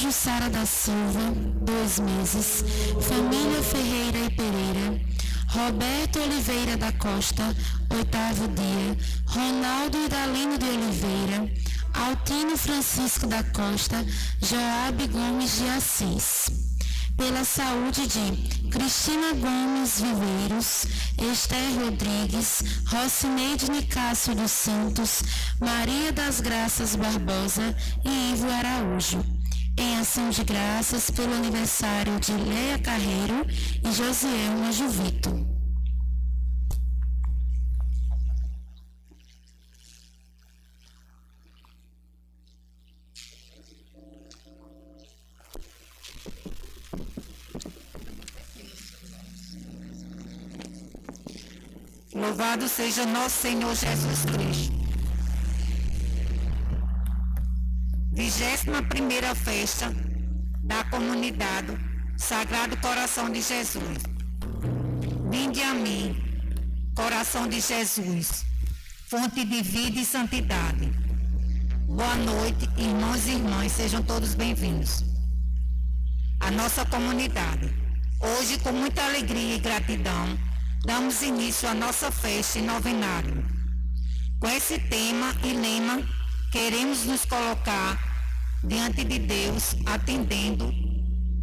Jussara da Silva, 2 meses. Família Ferreira e Pereira. Roberto Oliveira da Costa, 8º dia. Ronaldo Idalino de Oliveira. Altino Francisco da Costa. Joabe Gomes de Assis. Pela saúde de Cristina Gomes Viveiros, Esther Rodrigues, Rocineide Nicásio dos Santos, Maria das Graças Barbosa e Ivo Araújo. Em ação de graças pelo aniversário de Leia Carreiro e Josielma Juvito. Louvado seja nosso Senhor Jesus Cristo. 21ª festa da comunidade Sagrado Coração de Jesus. Vinde a mim, coração de Jesus, fonte de vida e santidade. Boa noite, irmãos e irmãs, sejam todos bem-vindos à nossa comunidade. Hoje, com muita alegria e gratidão, damos início à nossa festa em novenário. Com esse tema e lema, queremos nos colocar diante de Deus, atendendo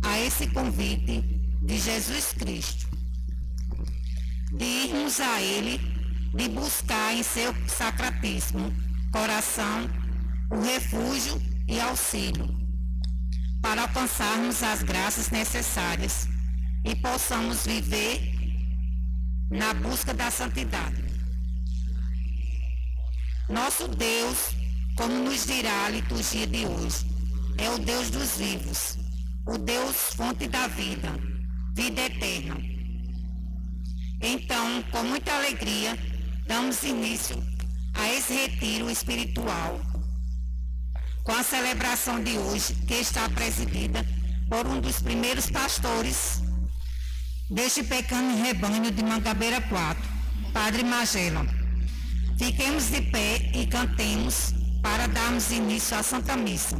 a esse convite de Jesus Cristo, de irmos a Ele, de buscar em seu sacratíssimo coração o refúgio e auxílio, para alcançarmos as graças necessárias e possamos viver na busca da santidade. Nosso Deus, como nos dirá a liturgia de hoje, é o Deus dos vivos, o Deus fonte da vida, vida eterna. Então, com muita alegria, damos início a esse retiro espiritual, com a celebração de hoje, que está presidida por um dos primeiros pastores deste pequeno rebanho de Mangabeira 4, Padre Magela. Fiquemos de pé e cantemos para darmos início à Santa Missa.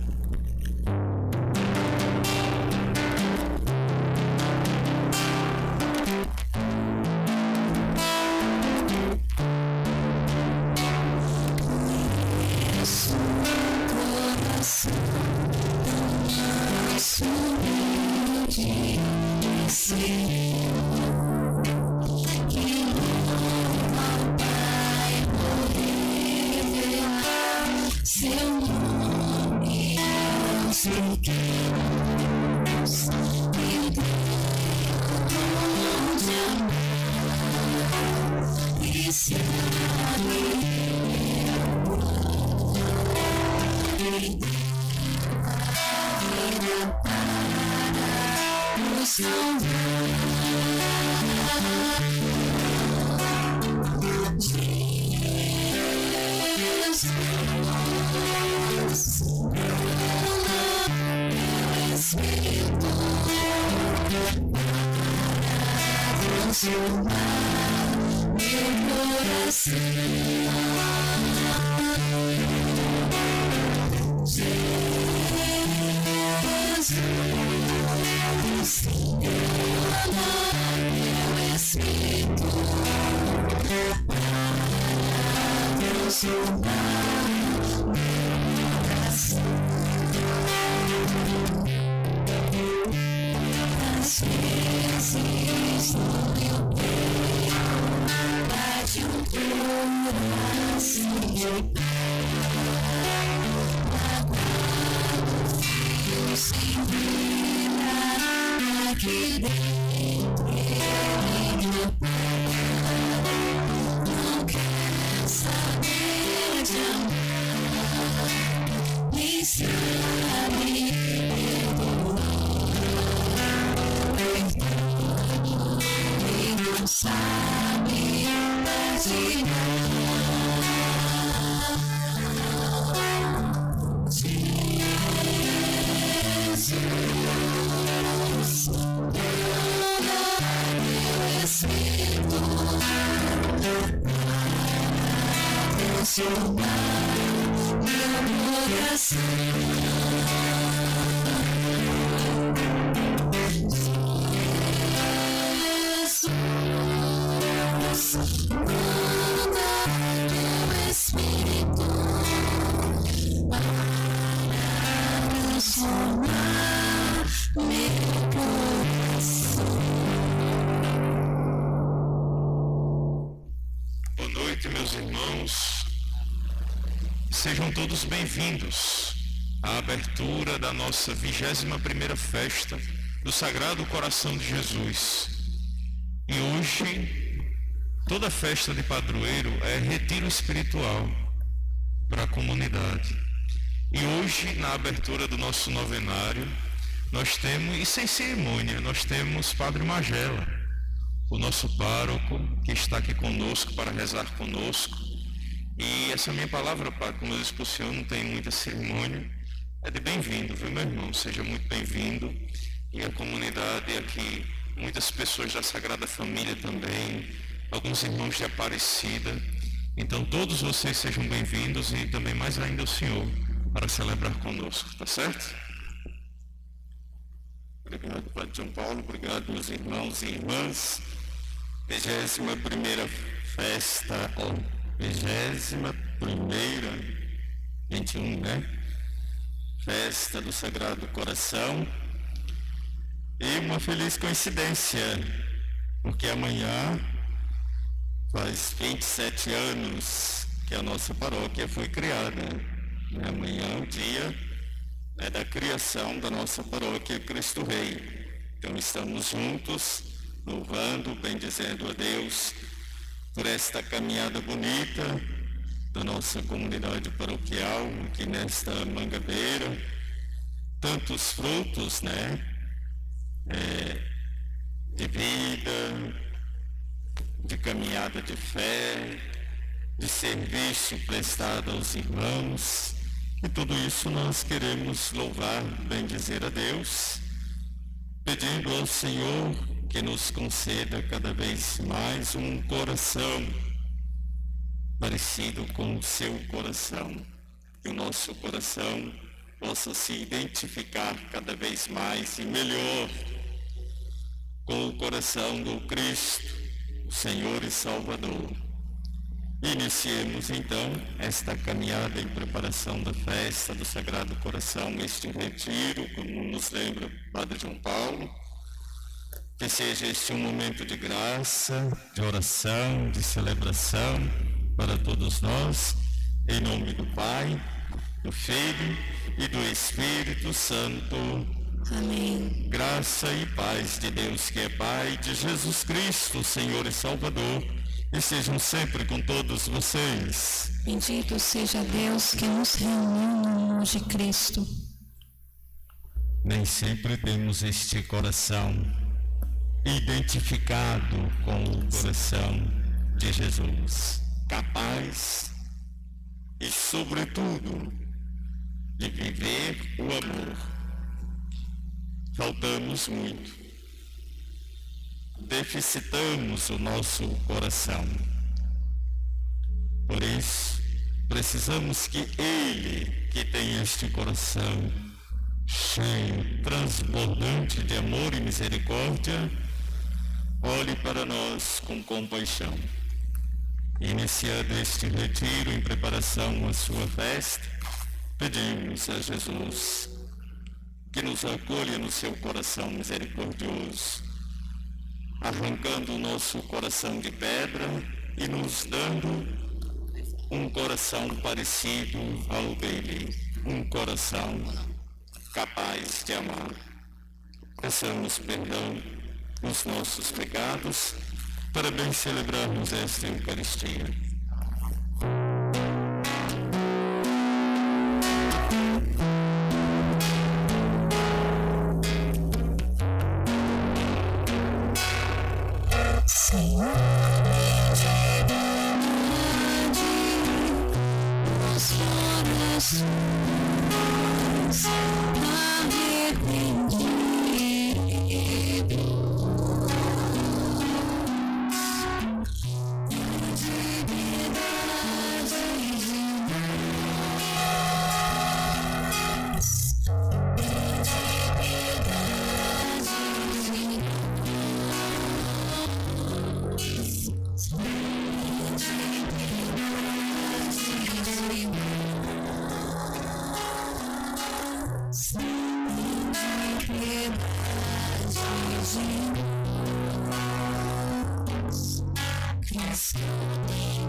Meu coração meus irmãos. Sejam todos bem-vindos à abertura da nossa 21ª festa do Sagrado Coração de Jesus. E hoje, toda festa de padroeiro é retiro espiritual para a comunidade. E hoje, na abertura do nosso novenário, nós temos, e sem cerimônia, nós temos Padre Magela, o nosso pároco, que está aqui conosco para rezar conosco. E essa minha palavra, Padre, como eu disse para o senhor, não tem muita cerimônia, é de bem-vindo, viu, meu irmão? Seja muito bem-vindo. E a comunidade aqui, muitas pessoas da Sagrada Família também, alguns irmãos de Aparecida. Então, todos vocês sejam bem-vindos e também mais ainda o senhor, para celebrar conosco, tá certo? Obrigado, Padre João Paulo. Obrigado, meus irmãos e irmãs. 21ª festa, 21ª, né? Festa do Sagrado Coração. E uma feliz coincidência, porque amanhã faz 27 anos que a nossa paróquia foi criada. Amanhã é o dia da criação da nossa paróquia Cristo Rei. Então estamos juntos, louvando, bendizendo a Deus por esta caminhada bonita da nossa comunidade paroquial aqui nesta Mangabeira. Tantos frutos, né? De vida, de caminhada de fé, de serviço prestado aos irmãos. E tudo isso nós queremos louvar, bendizer a Deus, pedindo ao Senhor que nos conceda cada vez mais um coração parecido com o seu coração. Que o nosso coração possa se identificar cada vez mais e melhor com o coração do Cristo, o Senhor e Salvador. Iniciemos então esta caminhada em preparação da festa do Sagrado Coração, este retiro, como nos lembra o Padre João Paulo. Que seja este um momento de graça, de oração, de celebração para todos nós, em nome do Pai, do Filho e do Espírito Santo. Amém. Graça e paz de Deus que é Pai, de Jesus Cristo, Senhor e Salvador, e sejam sempre com todos vocês. Bendito seja Deus que nos reuniu no amor de Cristo. Nem sempre temos este coração identificado com o coração de Jesus, capaz e, sobretudo, de viver o amor. Faltamos muito. Deficitamos o nosso coração. Por isso, precisamos que Ele, que tem este coração cheio, transbordante de amor e misericórdia, olhe para nós com compaixão. Iniciando este retiro em preparação à sua festa, pedimos a Jesus que nos acolha no seu coração misericordioso, arrancando o nosso coração de pedra e nos dando um coração parecido ao dele, um coração capaz de amar. Peçamos perdão dos nossos pecados para bem celebrarmos esta Eucaristia. Senhor, os corações arrependidos. Cristo.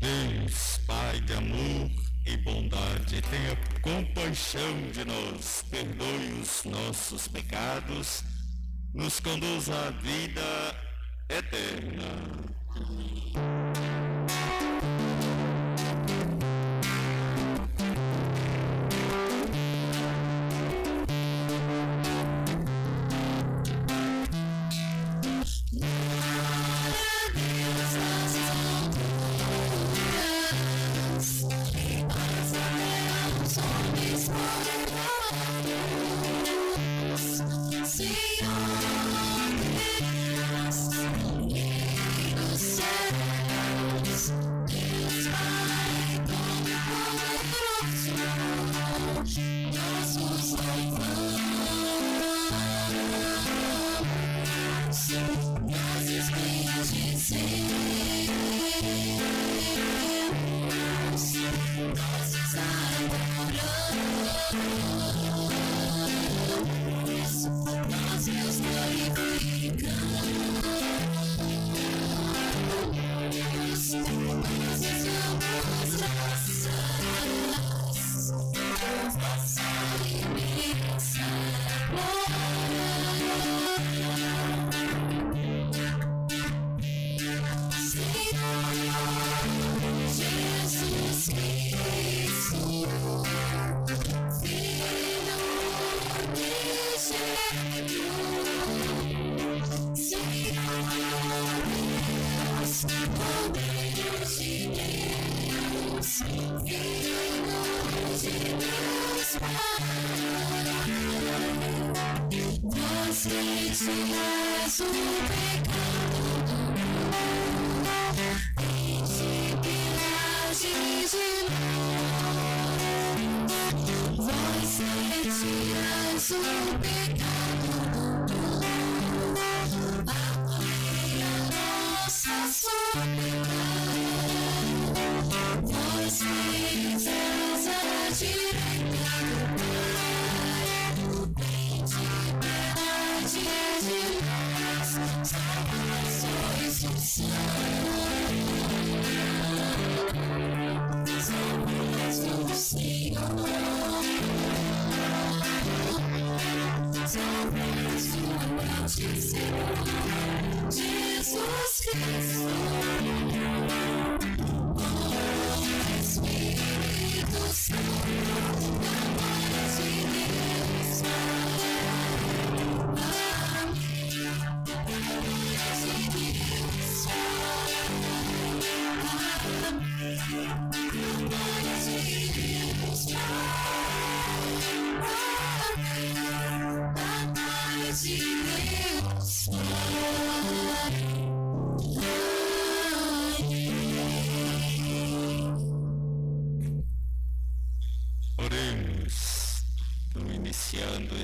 Deus, Pai de amor e bondade, tenha compaixão de nós, perdoe os nossos pecados, nos conduza à vida eterna.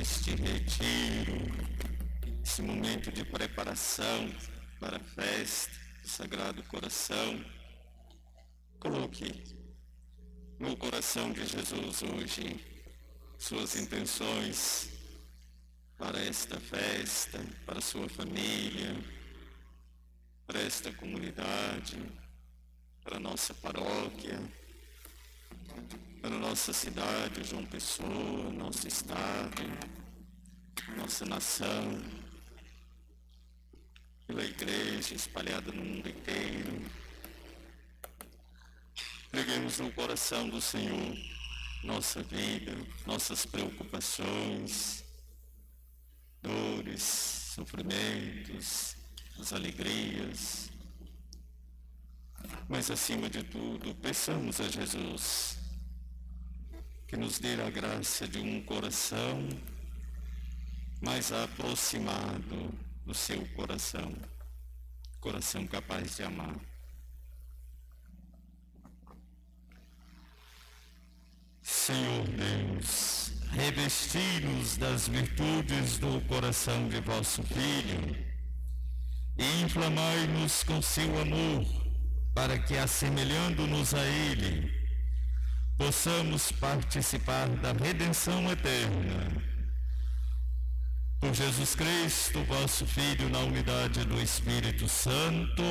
Este retiro, esse momento de preparação para a festa do Sagrado Coração, Coloque no coração de Jesus hoje suas intenções para esta festa, para sua família, para esta comunidade, para a nossa paróquia, para a nossa cidade, João Pessoa, nosso estado, nossa nação, pela igreja espalhada no mundo inteiro. Peguemos no coração do Senhor nossa vida, nossas preocupações, dores, sofrimentos, as alegrias. Mas, acima de tudo, peçamos a Jesus que nos dê a graça de um coração mais aproximado do seu coração, coração capaz de amar. Senhor Deus, revesti-nos das virtudes do coração de vosso Filho e inflamai-nos com seu amor, para que, assemelhando-nos a Ele, possamos participar da redenção eterna. Por Jesus Cristo, vosso Filho, na unidade do Espírito Santo.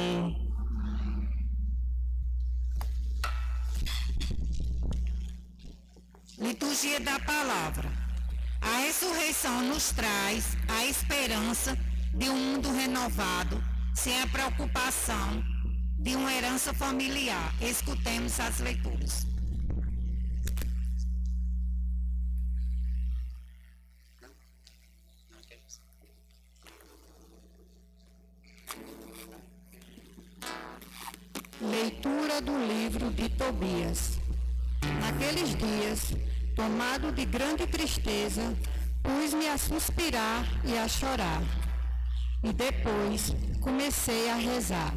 Liturgia da Palavra. A ressurreição nos traz a esperança de um mundo renovado, sem a preocupação de uma herança familiar. Escutemos as leituras. Leitura do livro de Tobias. Naqueles dias, tomado de grande tristeza, pus-me a suspirar e a chorar. E depois comecei a rezar,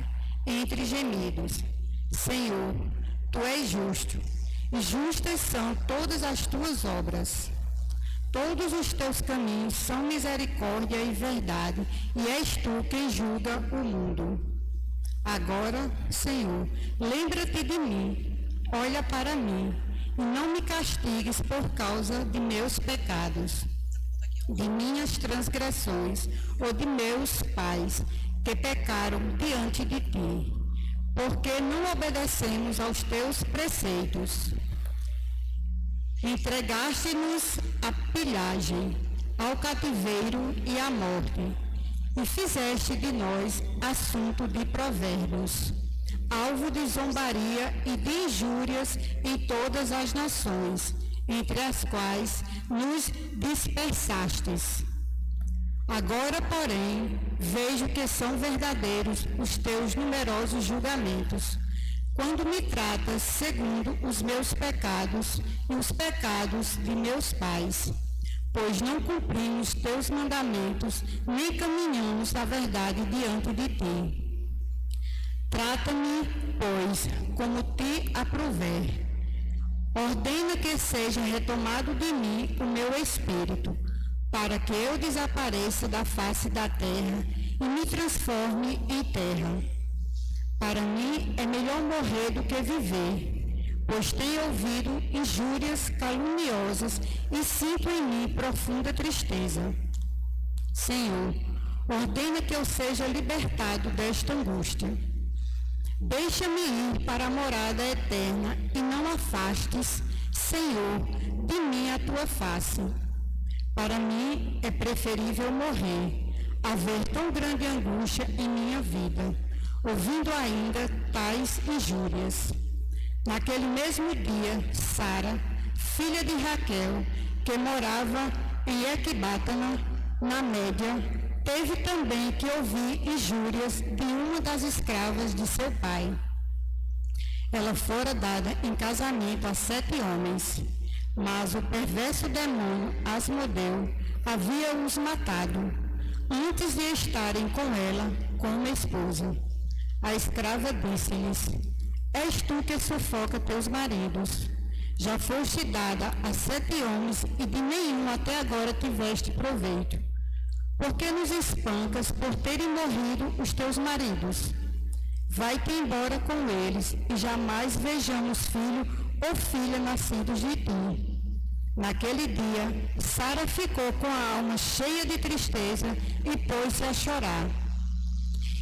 entre gemidos: Senhor, Tu és justo, e justas são todas as Tuas obras. Todos os Teus caminhos são misericórdia e verdade, e és Tu quem julga o mundo. Agora, Senhor, lembra-te de mim, olha para mim, e não me castigues por causa de meus pecados, de minhas transgressões ou de meus pais, que pecaram diante de Ti, porque não obedecemos aos Teus preceitos. Entregaste-nos à pilhagem, ao cativeiro e à morte, e fizeste de nós assunto de provérbios, alvo de zombaria e de injúrias em todas as nações, entre as quais nos dispersastes. Agora, porém, vejo que são verdadeiros os teus numerosos julgamentos, quando me tratas segundo os meus pecados e os pecados de meus pais, pois não cumprimos teus mandamentos, nem caminhamos na verdade diante de ti. Trata-me, pois, como te aprouver. Ordena que seja retomado de mim o meu espírito, para que eu desapareça da face da terra e me transforme em terra. Para mim é melhor morrer do que viver, pois tenho ouvido injúrias caluniosas e sinto em mim profunda tristeza. Senhor, ordena que eu seja libertado desta angústia. Deixa-me ir para a morada eterna e não afastes, Senhor, de mim a tua face. Para mim é preferível morrer, haver tão grande angústia em minha vida, ouvindo ainda tais injúrias. Naquele mesmo dia, Sara, filha de Raquel, que morava em Ecbatana, na Média, teve também que ouvir injúrias de uma das escravas de seu pai. Ela fora dada em casamento a 7 homens, mas o perverso demônio Asmodeu havia-os matado, antes de estarem com ela como esposa. A escrava disse-lhes: És tu que sufoca teus maridos. Já foste dada a 7 homens e de nenhum até agora tiveste proveito. Por que nos espancas por terem morrido os teus maridos? vai-te embora com eles, e jamais vejamos filho ou filha nascidos de ti. Naquele dia, Sara ficou com a alma cheia de tristeza e pôs-se a chorar.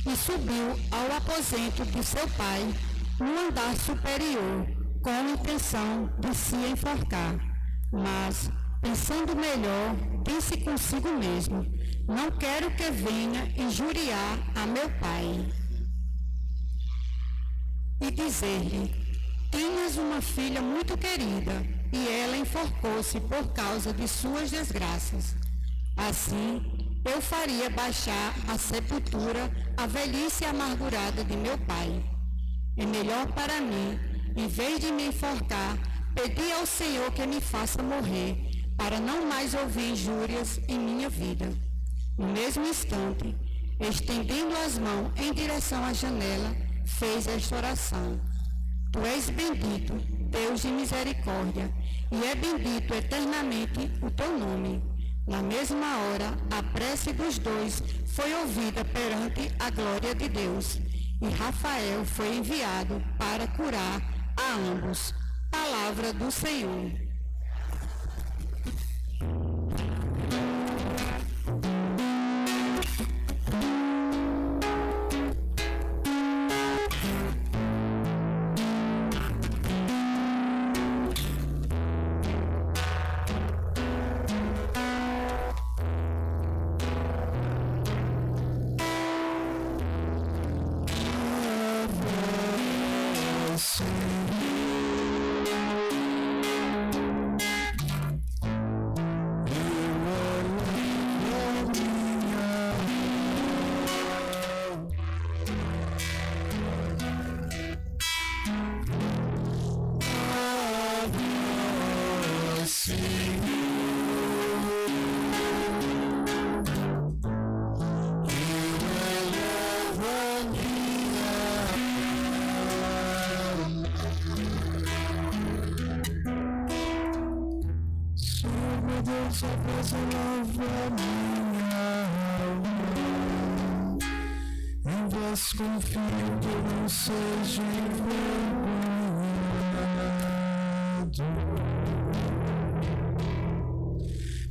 E subiu ao aposento de seu pai, no andar superior, com a intenção de se enforcar. Mas, pensando melhor, disse consigo mesmo: não quero que venha injuriar a meu pai. E dizer-lhe: tinhas uma filha muito querida, e ela enforcou-se por causa de suas desgraças. Assim, eu faria baixar à sepultura a velhice amargurada de meu pai. É melhor para mim, em vez de me enforcar, pedir ao Senhor que me faça morrer, para não mais ouvir injúrias em minha vida. No mesmo instante, estendendo as mãos em direção à janela, fez esta oração: Tu és bendito, Deus de misericórdia, e é bendito eternamente o teu nome. Na mesma hora, a prece dos dois foi ouvida perante a glória de Deus, e Rafael foi enviado para curar a ambos. Palavra do Senhor. Confio que eu não seja envergonhado,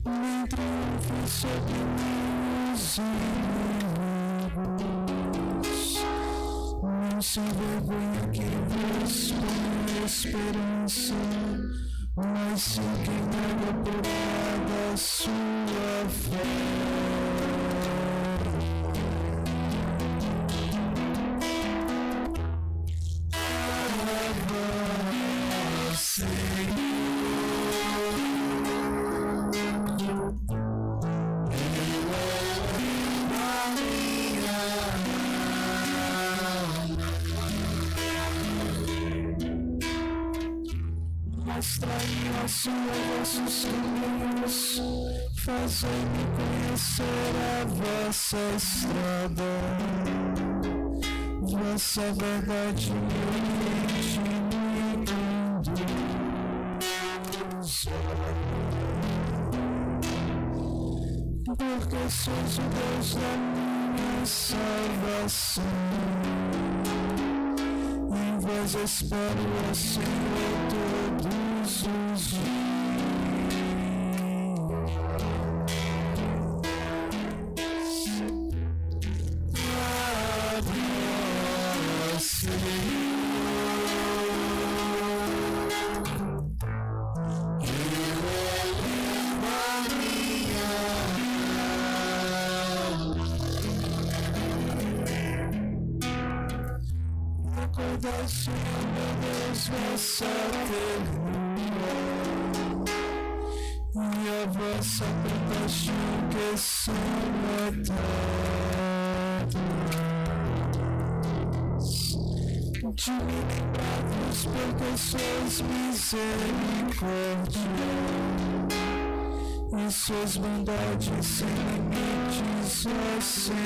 nem triunfe sobre meus inimigos. Não se envergonha quem vos põe esperança, mas sim quem nega por nada a sua fé. Mostrai-me, ó Senhor, vossos caminhos, fazei-me conhecer a vossa estrada. Vossa verdade me oriente, me conduz. Porque sois o Deus da minha salvação. Em vós espero, ó Senhor, todos os dias. Ó Senhor, eu elevo a minha alma. Acordai, Senhor, meu Deus, vossa ternura e a vossa compaixão que são eternas. De me lembrar-vos porque sois misericórdia e suas bondades sem limites, ó Senhor.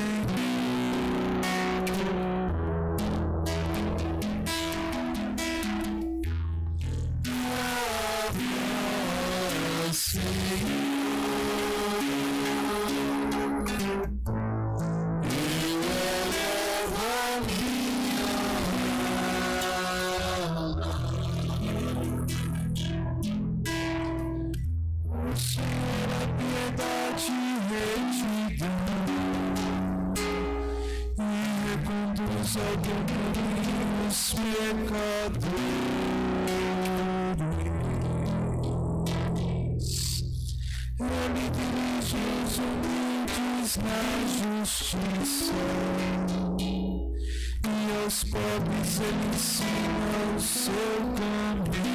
Eu elevo a minha adquiriu os pecadores. Ele dirige os humildes na justiça, e aos pobres ele ensina o seu caminho.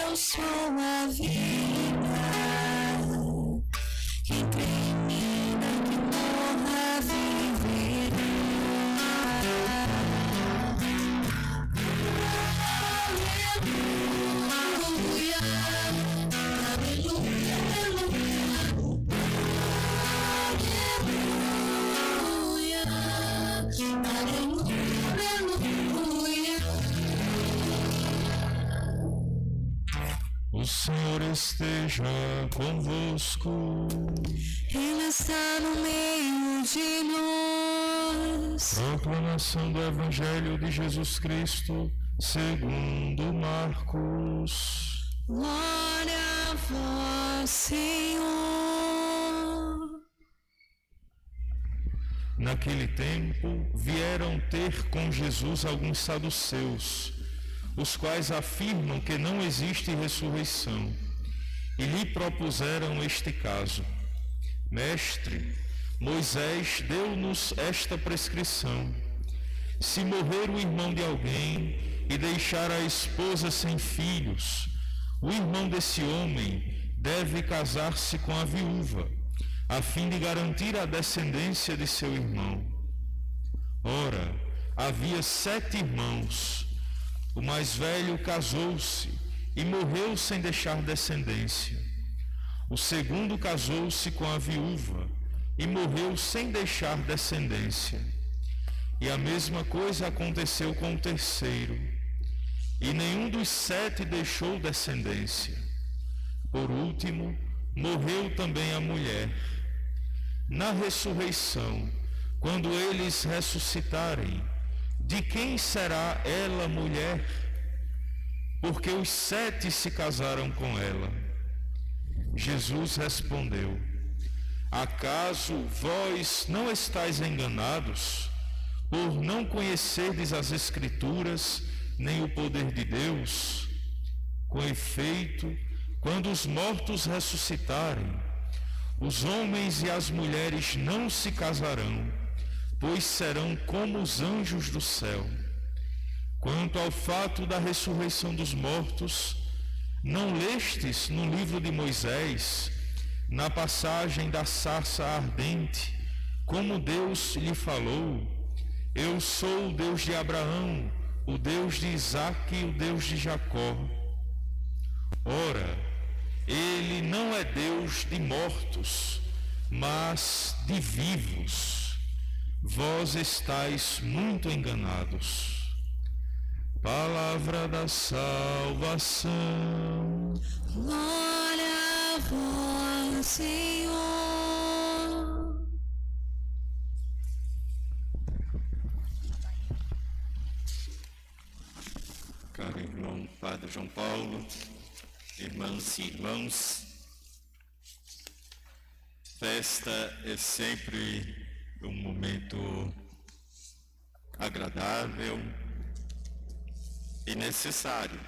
Eu sou a vida, quem crê em mim, que morra viverá. Aleluia, aleluia, aleluia, aleluia. O Senhor esteja convosco. Ele está no meio de nós. Proclamação do Evangelho de Jesus Cristo segundo Marcos. Glória a vós, Senhor. Naquele tempo vieram ter com Jesus alguns saduceus, os quais afirmam que não existe ressurreição, e lhe propuseram este caso: Mestre, Moisés deu-nos esta prescrição: se morrer o irmão de alguém e deixar a esposa sem filhos, o irmão desse homem deve casar-se com a viúva, a fim de garantir a descendência de seu irmão. Ora, havia 7 irmãos. O mais velho casou-se e morreu sem deixar descendência. O segundo casou-se com a viúva e morreu sem deixar descendência. E a mesma coisa aconteceu com o terceiro. E nenhum dos 7 deixou descendência. Por último, morreu também a mulher. Na ressurreição, quando eles ressuscitarem, de quem será ela mulher? Porque os 7 se casaram com ela. Jesus respondeu: acaso vós não estáis enganados, por não conhecerdes as Escrituras, nem o poder de Deus? Com efeito, quando os mortos ressuscitarem, os homens e as mulheres não se casarão, pois serão como os anjos do céu. Quanto ao fato da ressurreição dos mortos, não lestes no livro de Moisés, na passagem da sarça ardente, como Deus lhe falou: eu sou o Deus de Abraão, o Deus de Isaque e o Deus de Jacó. Ora, ele não é Deus de mortos, mas de vivos. Vós estáis muito enganados. Palavra da salvação. Glória a vós, Senhor. Caro irmão Padre João Paulo, irmãs e irmãos, festa é sempre um momento agradável, e necessário,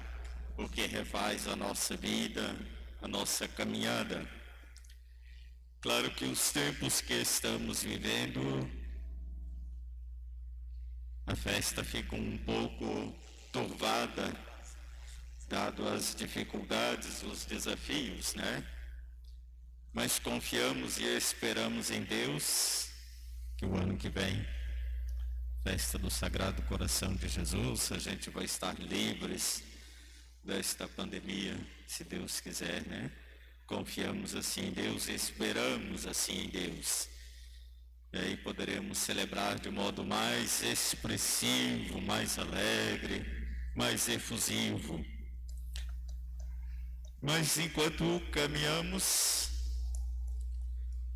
porque refaz a nossa vida, a nossa caminhada. Claro que os tempos que estamos vivendo, a festa fica um pouco turvada, dado as dificuldades, os desafios, né? Mas confiamos e esperamos em Deus que o ano que vem, festa do Sagrado Coração de Jesus, a gente vai estar livres desta pandemia, se Deus quiser, né? Confiamos assim em Deus, esperamos assim em Deus. E aí poderemos celebrar de modo mais expressivo, mais alegre, mais efusivo. Mas enquanto caminhamos,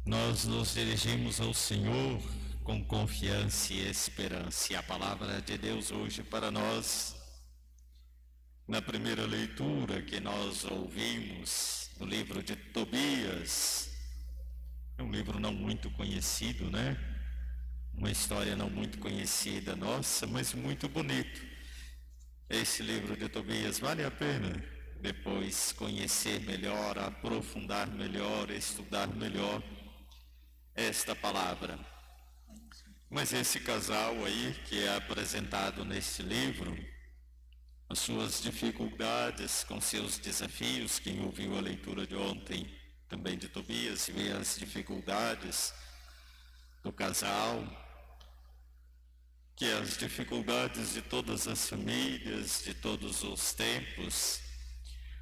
nós nos dirigimos ao Senhor com confiança e esperança. E a palavra de Deus hoje para nós, na primeira leitura que nós ouvimos, no livro de Tobias, é um livro não muito conhecido, né? Uma história não muito conhecida nossa, mas muito bonito. Esse livro de Tobias vale a pena depois conhecer melhor, aprofundar melhor, estudar melhor esta palavra. Mas esse casal aí que é apresentado neste livro, as suas dificuldades com seus desafios, quem ouviu a leitura de ontem também de Tobias, vê as dificuldades do casal, que as dificuldades de todas as famílias, de todos os tempos,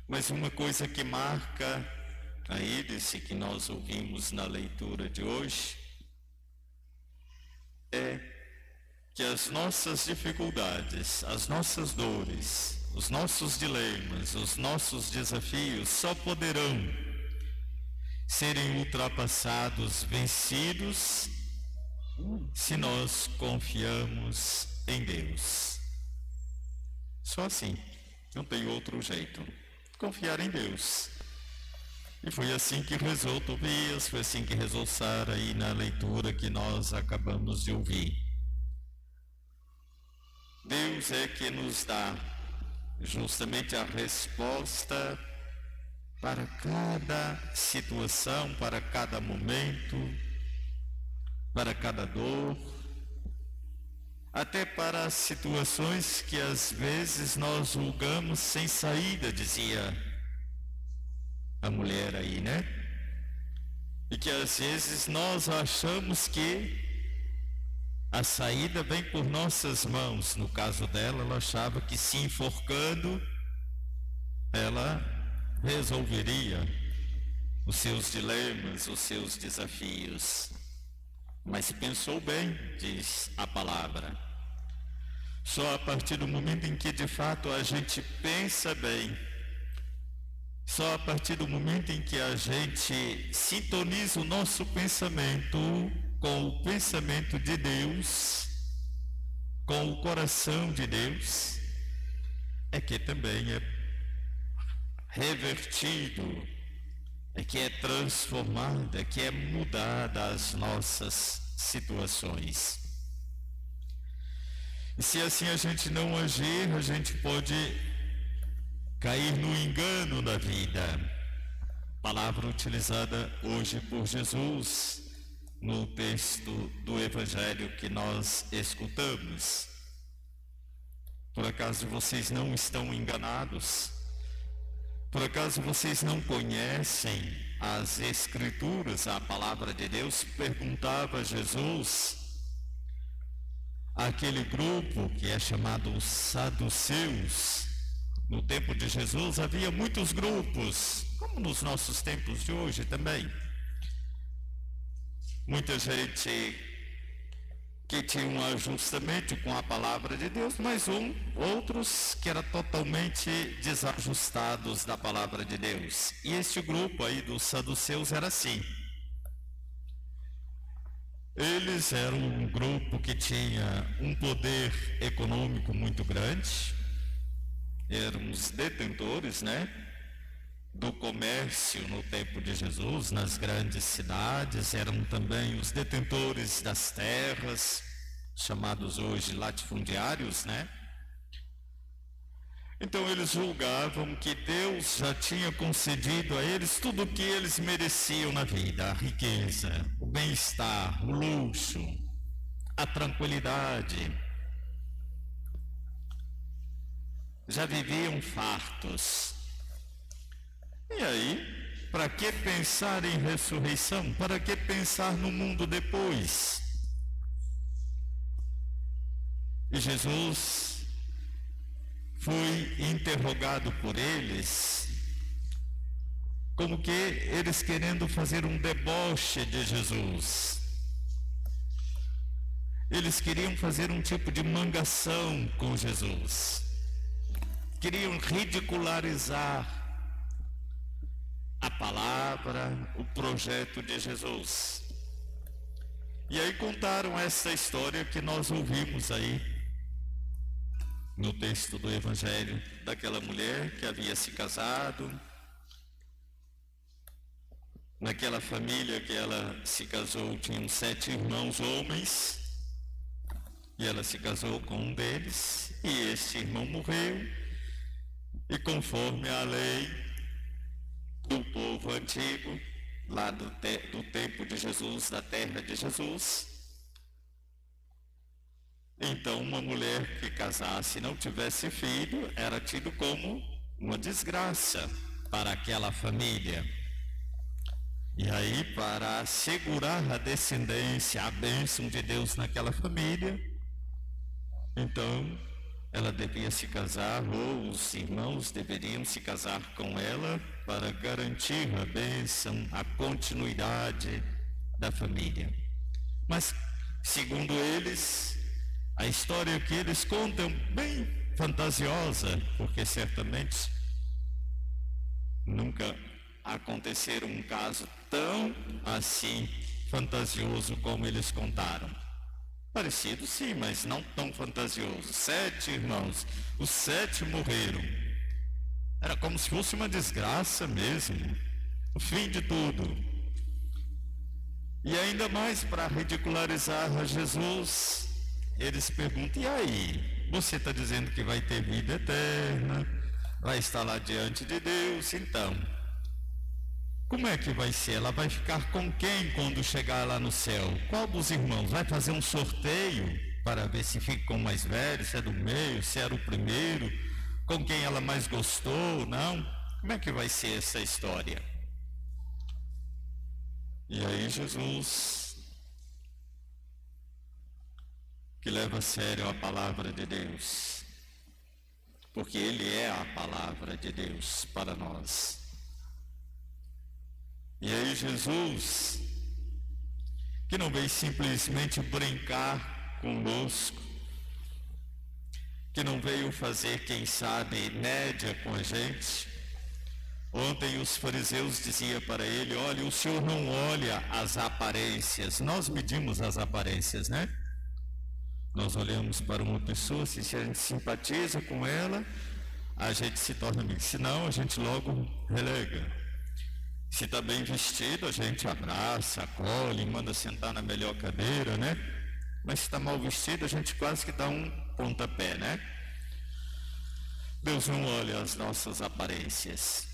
mas uma coisa que marca a índice que nós ouvimos na leitura de hoje é que as nossas dificuldades, as nossas dores, os nossos dilemas, os nossos desafios só poderão serem ultrapassados, vencidos, se nós confiamos em Deus. Só assim, não tem outro jeito. Confiar em Deus. E foi assim que rezou Tobias, foi assim que rezou Sara aí na leitura que nós acabamos de ouvir. Deus é que nos dá justamente a resposta para cada situação, para cada momento, para cada dor, até para as situações que às vezes nós julgamos sem saída, dizia a mulher aí, né? E que às vezes nós achamos que a saída vem por nossas mãos. No caso dela, ela achava que se enforcando, ela resolveria os seus dilemas, os seus desafios. Mas pensou bem, diz a palavra. Só a partir do momento em que de fato a gente pensa bem, só a partir do momento em que a gente sintoniza o nosso pensamento com o pensamento de Deus, com o coração de Deus, é que também é revertido, é que é transformada, é que é mudada as nossas situações. E se assim a gente não agir, a gente pode cair no engano da vida. Palavra utilizada hoje por Jesus no texto do Evangelho que nós escutamos. Por acaso vocês não estão enganados? Por acaso vocês não conhecem as Escrituras, a palavra de Deus? Perguntava Jesus àquele grupo que é chamado os saduceus. No tempo de Jesus havia muitos grupos, como nos nossos tempos de hoje também. Muita gente que tinha um ajustamento com a palavra de Deus, mas outros que eram totalmente desajustados da palavra de Deus. E este grupo aí dos saduceus era assim. Eles eram um grupo que tinha um poder econômico muito grande, eram os detentores, né, do comércio no tempo de Jesus, nas grandes cidades, eram também os detentores das terras, chamados hoje latifundiários, né? Então eles julgavam que Deus já tinha concedido a eles tudo o que eles mereciam na vida: a riqueza, o bem-estar, o luxo, a tranquilidade. Já viviam fartos. E aí, para que pensar em ressurreição? Para que pensar no mundo depois? E Jesus foi interrogado por eles, como que eles querendo fazer um deboche de Jesus. Eles queriam fazer um tipo de mangação com Jesus. Queriam ridicularizar a palavra, o projeto de Jesus. E aí contaram essa história que nós ouvimos aí no texto do Evangelho, daquela mulher que havia se casado. Naquela família que ela se casou, tinham 7 irmãos homens, e ela se casou com um deles, e este irmão morreu, e conforme a lei do povo antigo, lá do tempo de Jesus, da terra de Jesus, então uma mulher que casasse e não tivesse filho era tido como uma desgraça para aquela família. E aí, para assegurar a descendência, a bênção de Deus naquela família, então ela devia se casar, ou os irmãos deveriam se casar com ela para garantir a bênção, a continuidade da família. Mas, segundo eles, a história que eles contam, bem fantasiosa, porque certamente nunca aconteceu um caso tão assim fantasioso como eles contaram. Parecido sim, mas não tão fantasioso. 7 irmãos, os 7 morreram. Era como se fosse uma desgraça mesmo, o fim de tudo. E ainda mais para ridicularizar a Jesus, eles perguntam: e aí, você está dizendo que vai ter vida eterna, vai estar lá diante de Deus, então como é que vai ser? Ela vai ficar com quem quando chegar lá no céu? Qual dos irmãos? Vai fazer um sorteio para ver se fica com o mais velho, se é do meio, se era o primeiro, com quem ela mais gostou, não? Como é que vai ser essa história? E aí Jesus, que leva a sério a palavra de Deus, porque Ele é a palavra de Deus para nós. E aí Jesus, que não veio simplesmente brincar conosco, que não veio fazer, quem sabe, média com a gente. Ontem os fariseus diziam para ele: olha, o senhor não olha as aparências. Nós medimos as aparências, né? Nós olhamos para uma pessoa, se a gente simpatiza com ela, a gente se torna amigo. Se não, a gente logo relega. Se está bem vestido, a gente abraça, acolhe, manda sentar na melhor cadeira, né? Mas se está mal vestido, a gente quase que dá um pontapé, né? Deus não olha as nossas aparências.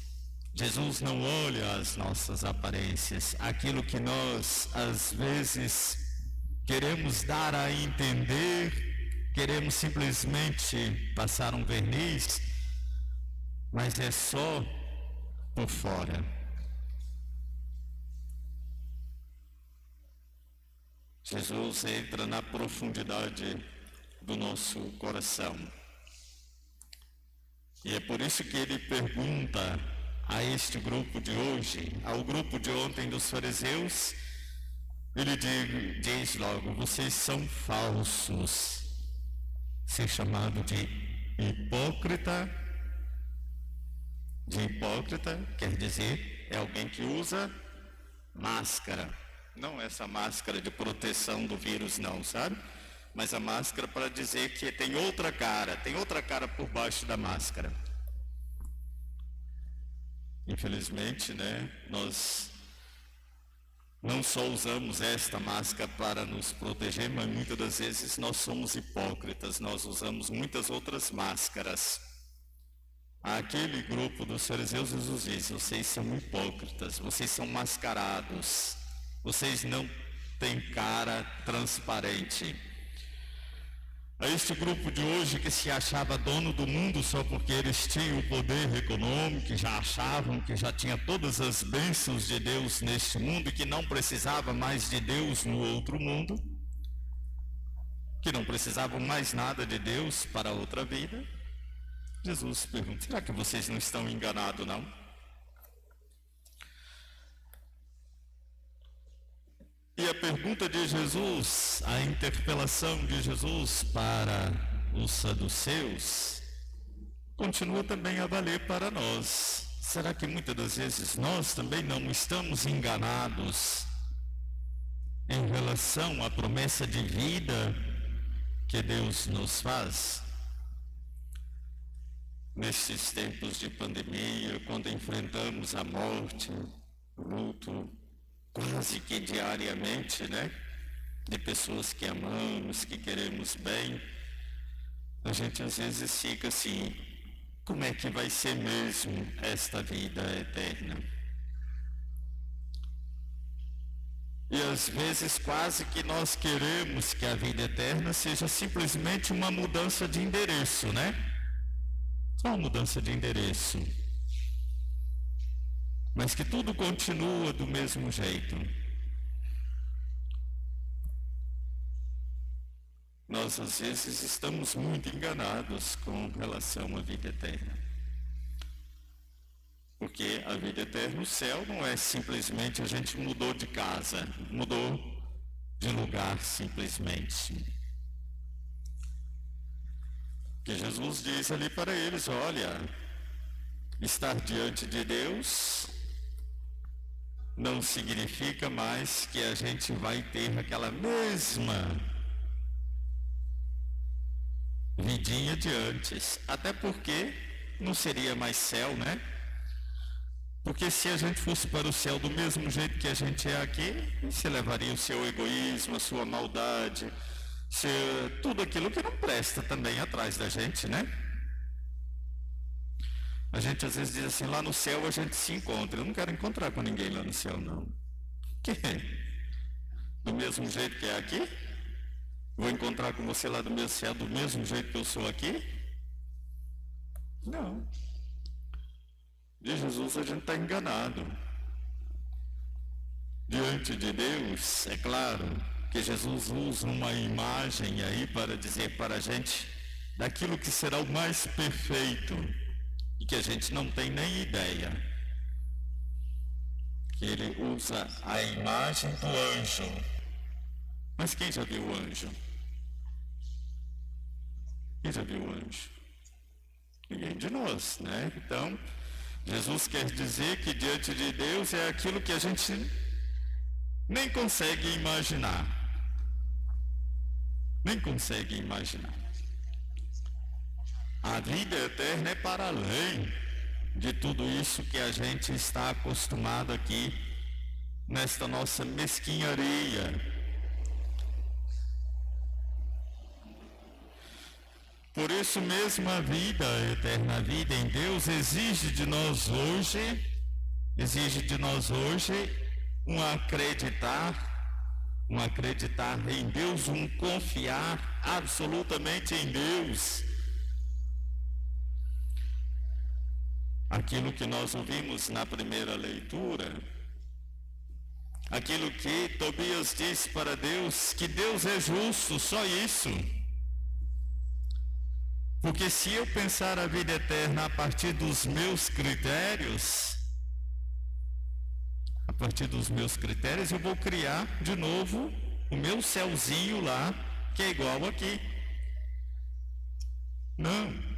Jesus não olha as nossas aparências. Aquilo que nós, às vezes, queremos dar a entender, queremos simplesmente passar um verniz, mas é só por fora. Jesus entra na profundidade do nosso coração. E é por isso que ele pergunta a este grupo de hoje, ao grupo de ontem dos fariseus, ele diz logo: vocês são falsos. Ser chamado de hipócrita quer dizer, é alguém que usa máscara. Não essa máscara de proteção do vírus não, sabe? Mas a máscara para dizer que tem outra cara por baixo da máscara. Infelizmente, né, nós não só usamos esta máscara para nos proteger, mas muitas das vezes nós somos hipócritas, nós usamos muitas outras máscaras. Aquele grupo dos fariseus, Jesus diz: vocês são hipócritas, vocês são mascarados, vocês não têm cara transparente. A este grupo de hoje que se achava dono do mundo só porque eles tinham o poder econômico, que já achavam que já tinha todas as bênçãos de Deus neste mundo e que não precisava mais de Deus no outro mundo, que não precisavam mais nada de Deus para a outra vida, Jesus pergunta: será que vocês não estão enganados, não? E a pergunta de Jesus, a interpelação de Jesus para os saduceus, continua também a valer para nós. Será que muitas das vezes nós também não estamos enganados em relação à promessa de vida que Deus nos faz? Nestes tempos de pandemia, quando enfrentamos a morte, o luto, quase que diariamente, né? De pessoas que amamos, que queremos bem, a gente às vezes fica assim: como é que vai ser mesmo esta vida eterna? E às vezes quase que nós queremos que a vida eterna seja simplesmente uma mudança de endereço, né? Só uma mudança de endereço. Mas que tudo continua do mesmo jeito. Nós às vezes estamos muito enganados com relação à vida eterna. Porque a vida eterna, o céu, não é simplesmente a gente mudou de casa, mudou de lugar simplesmente. Que Jesus diz ali para eles: olha, estar diante de Deus não significa mais que a gente vai ter aquela mesma vidinha de antes. Até porque não seria mais céu, né? Porque se a gente fosse para o céu do mesmo jeito que a gente é aqui, você levaria o seu egoísmo, a sua maldade, tudo aquilo que não presta também atrás da gente, né? A gente às vezes diz assim: lá no céu a gente se encontra. Eu não quero encontrar com ninguém lá no céu, não. Que? Do mesmo jeito que é aqui? Vou encontrar com você lá do meu céu do mesmo jeito que eu sou aqui? Não. De Jesus a gente está enganado. Diante de Deus, é claro que Jesus usa uma imagem aí para dizer para a gente daquilo que será o mais perfeito e que a gente não tem nem ideia. Que ele usa a imagem do anjo. Mas quem já viu o anjo? Quem já viu o anjo? Ninguém de nós, né? Então, Jesus quer dizer que diante de Deus é aquilo que a gente nem consegue imaginar. Nem consegue imaginar. A vida eterna é para além de tudo isso que a gente está acostumado aqui nesta nossa mesquinharia. Por isso mesmo a vida eterna, a vida em Deus exige de nós hoje um acreditar em Deus, um confiar absolutamente em Deus. Aquilo que nós ouvimos na primeira leitura, aquilo que Tobias disse para Deus, que Deus é justo, só isso. Porque se eu pensar a vida eterna a partir dos meus critérios, eu vou criar de novo o meu céuzinho lá, que é igual aqui. Não.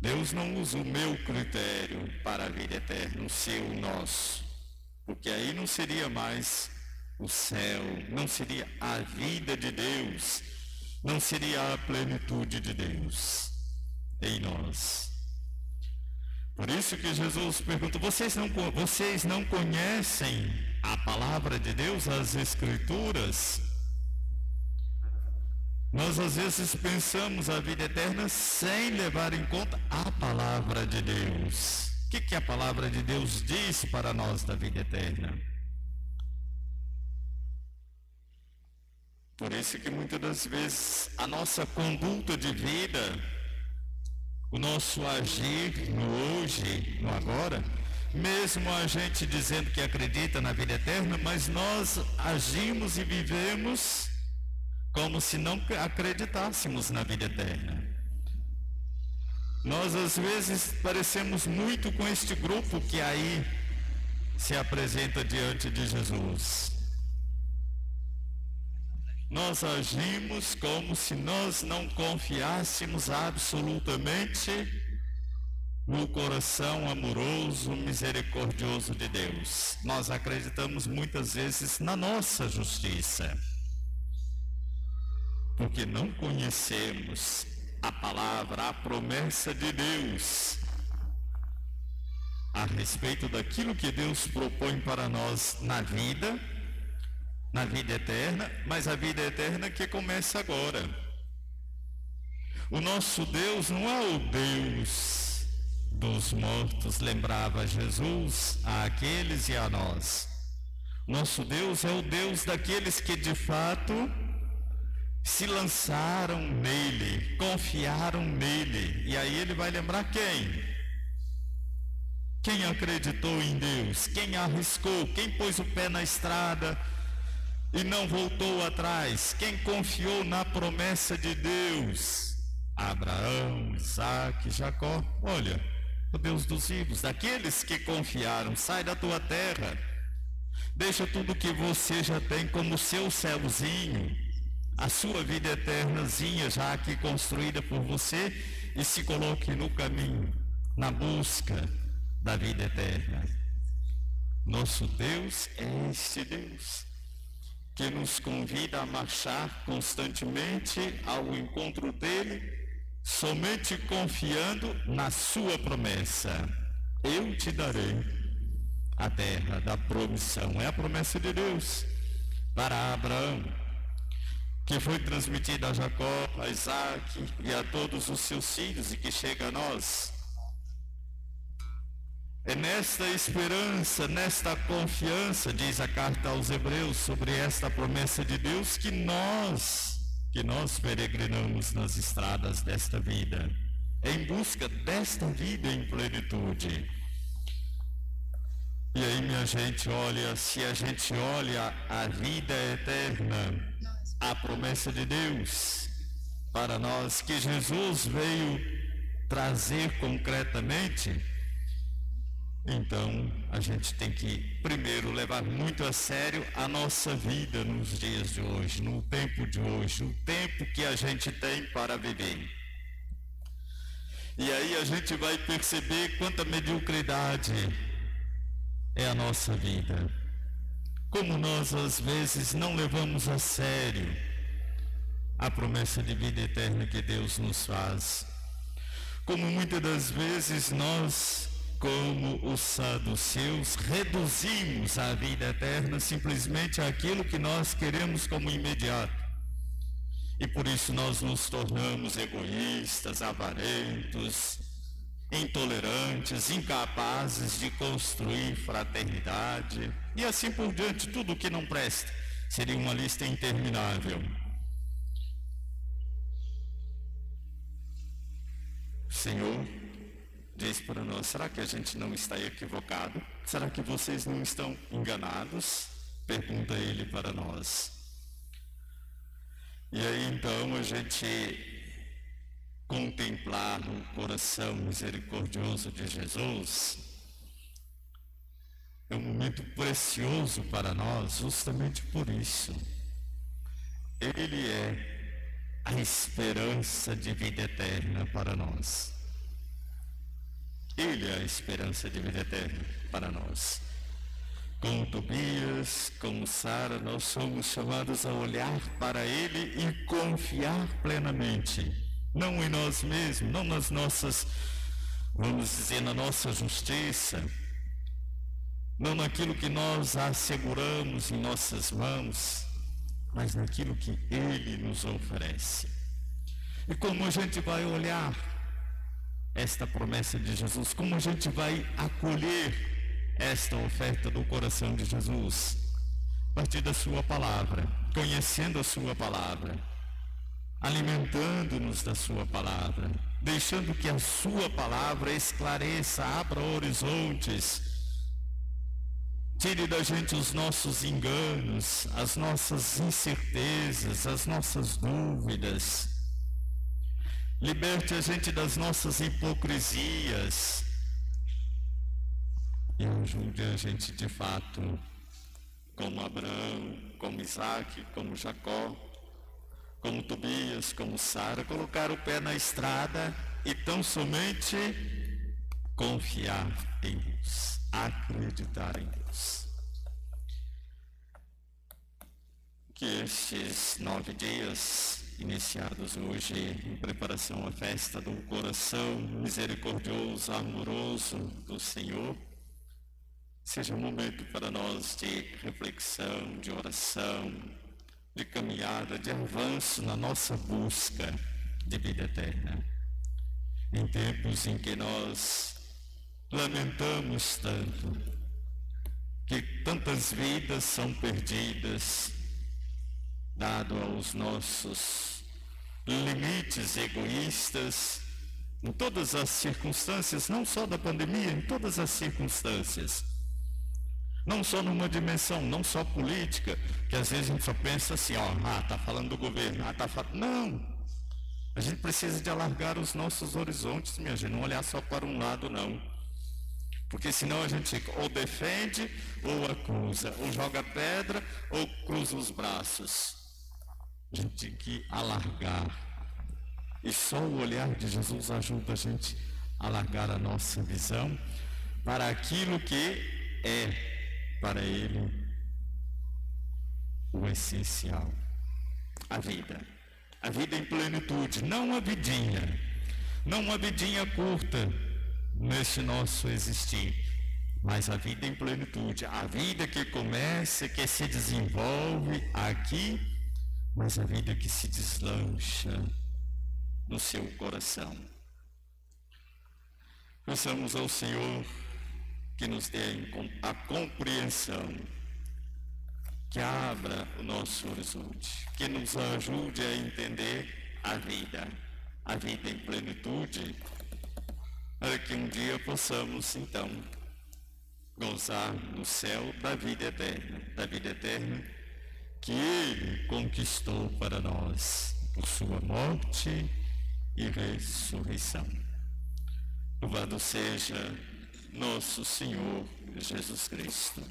Deus não usa o meu critério para a vida eterna, o seu, o nosso. Porque aí não seria mais o céu, não seria a vida de Deus, não seria a plenitude de Deus em nós. Por isso que Jesus pergunta: vocês não conhecem a palavra de Deus, as Escrituras? Nós às vezes pensamos a vida eterna sem levar em conta a palavra de Deus. O que a palavra de Deus diz para nós da vida eterna? Por isso que muitas das vezes a nossa conduta de vida, o nosso agir no hoje, no agora, mesmo a gente dizendo que acredita na vida eterna, mas nós agimos e vivemos como se não acreditássemos na vida eterna. Nós às vezes parecemos muito com este grupo que aí se apresenta diante de Jesus. Nós agimos como se nós não confiássemos absolutamente no coração amoroso, misericordioso de Deus. Nós acreditamos muitas vezes na nossa justiça, porque não conhecemos a palavra, a promessa de Deus a respeito daquilo que Deus propõe para nós na vida eterna, mas a vida eterna que começa agora. O nosso Deus não é o Deus dos mortos, lembrava Jesus a aqueles e a nós. Nosso Deus é o Deus daqueles que de fato se lançaram nele, confiaram nele. E aí ele vai lembrar quem? Quem acreditou em Deus, quem arriscou, quem pôs o pé na estrada e não voltou atrás, quem confiou na promessa de Deus? Abraão, Isaque, Jacó. Olha, o Deus dos vivos, daqueles que confiaram. Sai da tua terra, deixa tudo que você já tem como seu céuzinho, a sua vida eternazinha já aqui construída por você, e se coloque no caminho, na busca da vida eterna. Nosso Deus é este Deus que nos convida a marchar constantemente ao encontro dele, somente confiando na sua promessa. Eu te darei a terra da promissão. É a promessa de Deus para Abraão, que foi transmitida a Jacó, a Isaque e a todos os seus filhos, e que chega a nós. É nesta esperança, nesta confiança, diz a carta aos Hebreus, sobre esta promessa de Deus, que nós peregrinamos nas estradas desta vida, em busca desta vida em plenitude. E aí, minha gente, olha, se a gente olha a vida eterna, a promessa de Deus para nós, que Jesus veio trazer concretamente, então a gente tem que primeiro levar muito a sério a nossa vida nos dias de hoje, no tempo de hoje, o tempo que a gente tem para viver. E aí a gente vai perceber quanta mediocridade é a nossa vida. Como nós às vezes não levamos a sério a promessa de vida eterna que Deus nos faz. Como muitas das vezes nós, como os saduceus, reduzimos a vida eterna simplesmente àquilo que nós queremos como imediato. E por isso nós nos tornamos egoístas, avarentos, intolerantes, incapazes de construir fraternidade e assim por diante. Tudo que não presta seria uma lista interminável. O Senhor diz para nós: será que a gente não está equivocado? Será que vocês não estão enganados? Pergunta ele para nós. E aí então a gente contemplar o coração misericordioso de Jesus é um momento precioso para nós, justamente por isso. Ele é a esperança de vida eterna para nós. Ele é a esperança de vida eterna para nós. Como Tobias, como Sara, nós somos chamados a olhar para Ele e confiar plenamente, não em nós mesmos, não nas nossas, vamos dizer, na nossa justiça, não naquilo que nós asseguramos em nossas mãos, mas naquilo que Ele nos oferece. E como a gente vai olhar esta promessa de Jesus, como a gente vai acolher esta oferta do coração de Jesus? A partir da sua palavra, conhecendo a sua palavra, alimentando-nos da sua palavra, deixando que a sua palavra esclareça, abra horizontes, tire da gente os nossos enganos, as nossas incertezas, as nossas dúvidas, liberte a gente das nossas hipocrisias e ajude a gente de fato, como Abraão, como Isaac, como Jacó, como Tobias, como Sara, colocar o pé na estrada e tão somente confiar em Deus, acreditar em Deus. Que estes 9 dias, iniciados hoje em preparação à festa do coração misericordioso, amoroso do Senhor, seja um momento para nós de reflexão, de oração, de caminhada, de avanço na nossa busca de vida eterna. Em tempos em que nós lamentamos tanto, que tantas vidas são perdidas, dado aos nossos limites egoístas, em todas as circunstâncias, não só da pandemia, em todas as circunstâncias. Não só numa dimensão, não só política, que às vezes a gente só pensa assim, tá falando do governo, tá falando... Não! A gente precisa de alargar os nossos horizontes, minha gente, não olhar só para um lado, não. Porque senão a gente ou defende, ou acusa, ou joga pedra, ou cruza os braços. A gente tem que alargar. E só o olhar de Jesus ajuda a gente a alargar a nossa visão para aquilo que é para Ele o essencial, a vida em plenitude, não a vidinha curta nesse nosso existir, mas a vida em plenitude, a vida que começa, que se desenvolve aqui, mas a vida que se deslancha no seu coração. Peçamos ao Senhor que nos dê a compreensão, que abra o nosso horizonte, que nos ajude a entender a vida em plenitude, para que um dia possamos, então, gozar no céu da vida eterna que Ele conquistou para nós por sua morte e ressurreição. Louvado seja nosso Senhor Jesus Cristo.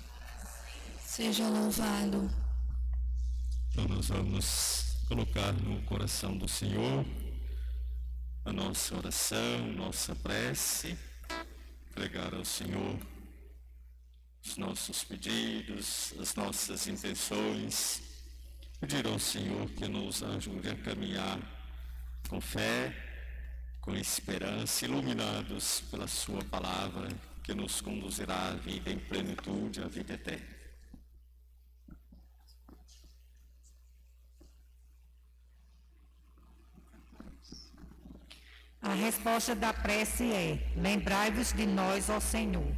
Seja louvado. Então nós vamos colocar no coração do Senhor a nossa oração, nossa prece, pregar ao Senhor os nossos pedidos, as nossas intenções, pedir ao Senhor que nos ajude a caminhar com fé, com esperança, iluminados pela sua palavra, que nos conduzirá à vida em plenitude, à vida eterna. A resposta da prece é: lembrai-vos de nós, ó Senhor.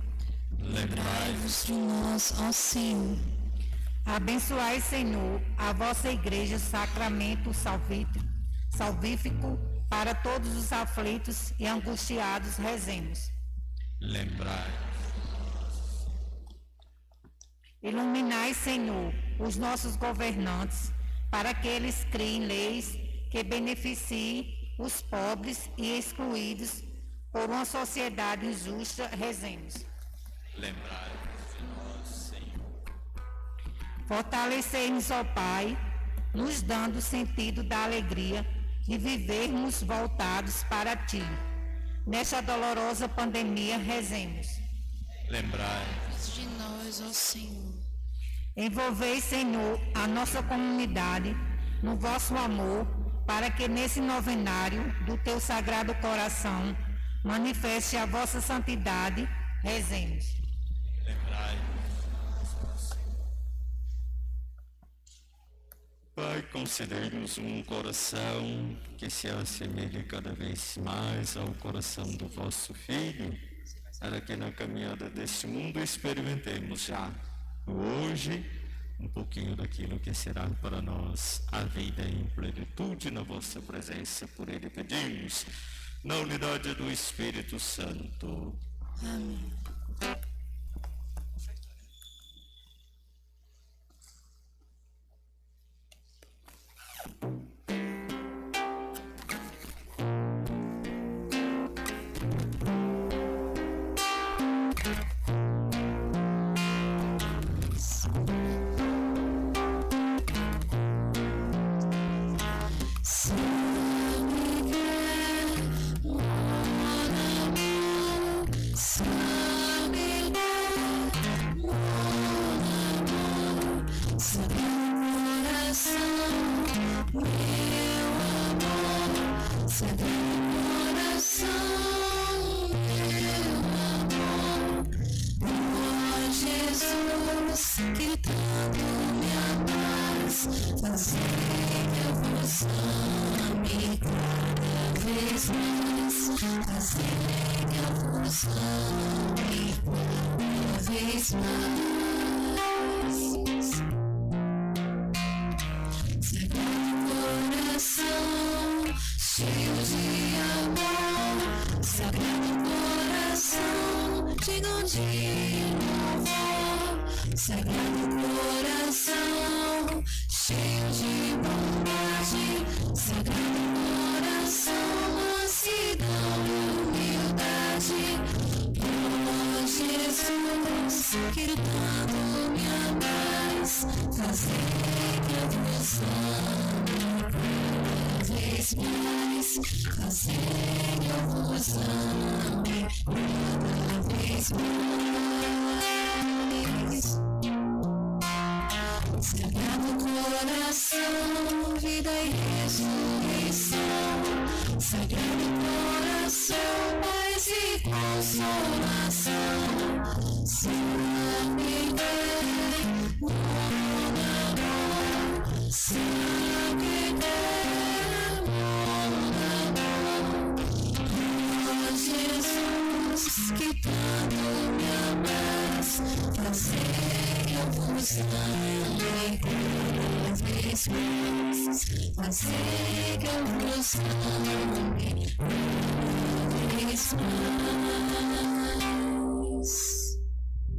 Lembrai-vos de nós, ó Senhor. Abençoai, Senhor, a vossa igreja, sacramento salvífico para todos os aflitos e angustiados, rezemos. Lembrai. Iluminai, Senhor, os nossos governantes, para que eles criem leis que beneficiem os pobres e excluídos por uma sociedade injusta, rezemos. Lembrai-vos de nós, Senhor. Fortalecei-nos, ó Pai, nos dando o sentido da alegria de vivermos voltados para Ti. Nesta dolorosa pandemia, rezemos. Lembrai-vos De nós, ó Senhor. Envolvei, Senhor, a nossa comunidade no vosso amor, para que nesse novenário do Teu Sagrado Coração manifeste a vossa santidade, rezemos. Pai, concedei-nos um coração que se assemelhe cada vez mais ao coração do vosso Filho, para que na caminhada deste mundo experimentemos já, hoje, um pouquinho daquilo que será para nós a vida em plenitude na vossa presença. Por ele pedimos, na unidade do Espírito Santo. Amém.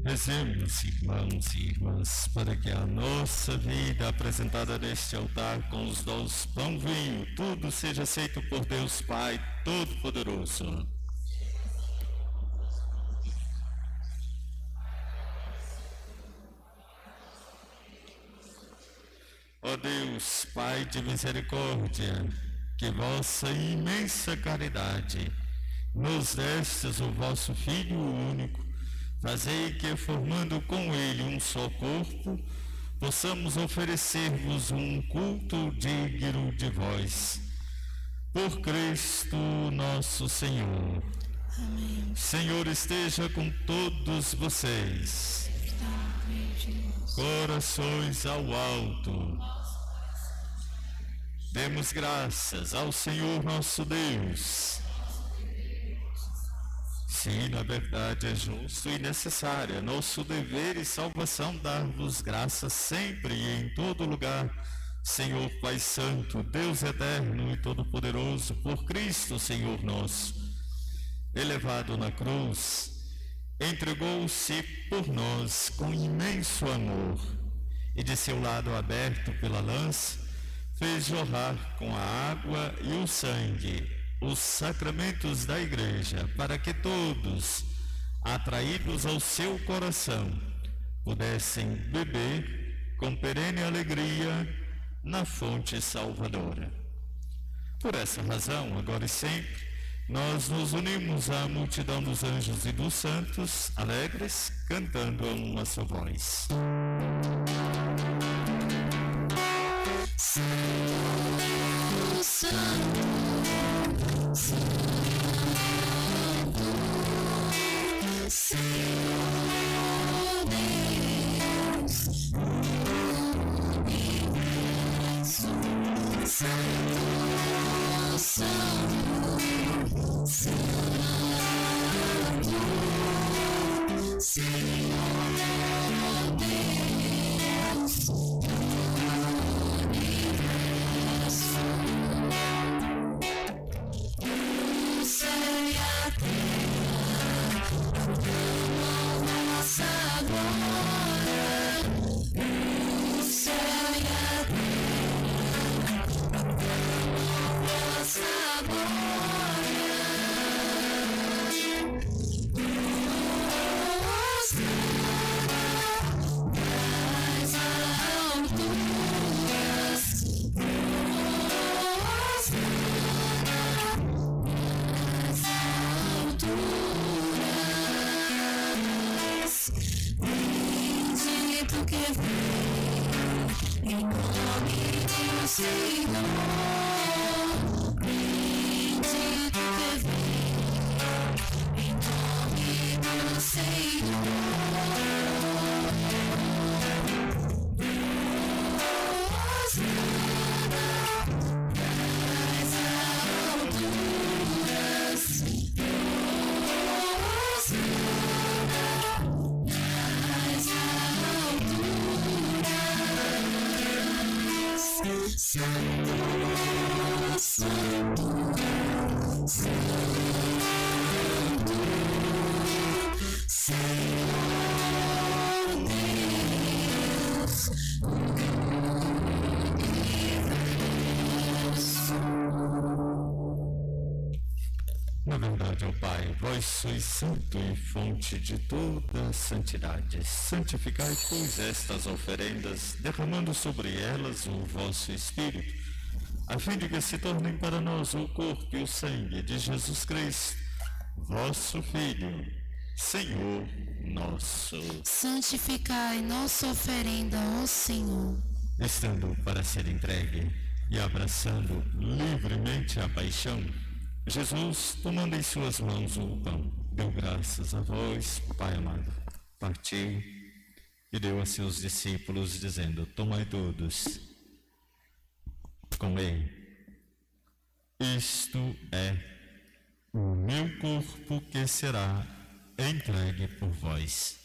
Rezemos, irmãos e irmãs, para que a nossa vida apresentada neste altar com os dons pão e vinho, tudo seja aceito por Deus Pai Todo-Poderoso. Ó Deus, Pai de misericórdia, que vossa imensa caridade nos destes o vosso Filho único, fazei que, formando com ele um só corpo, possamos oferecer-vos um culto digno de vós. Por Cristo nosso Senhor. Amém. Senhor esteja com todos vocês. Corações ao alto. Demos graças ao Senhor nosso Deus. Sim, na verdade é justo e necessário, é nosso dever e salvação dar-vos graças sempre e em todo lugar, Senhor Pai Santo, Deus eterno e todo-poderoso, por Cristo, Senhor nosso. Elevado na cruz, entregou-se por nós com imenso amor e de seu lado aberto pela lança, fez jorrar com a água e o sangue os sacramentos da Igreja, para que todos, atraídos ao seu coração, pudessem beber com perene alegria na fonte salvadora. Por essa razão, agora e sempre, nós nos unimos à multidão dos anjos e dos santos, alegres, cantando a uma só voz. Santo, Santo, Senhor Deus, universo, Na verdade, ó Pai, vós sois santo e fonte de toda santidade. Santificai, pois, estas oferendas, derramando sobre elas o vosso Espírito, a fim de que se tornem para nós o corpo e o sangue de Jesus Cristo, vosso Filho, Senhor nosso. Santificai nossa oferenda, ó Senhor. Estando para ser entregue e abraçando livremente a paixão, Jesus, tomando em suas mãos o pão, deu graças a vós, Pai amado, partiu e deu a seus discípulos, dizendo: tomai todos, comei, isto é o meu corpo que será entregue por vós.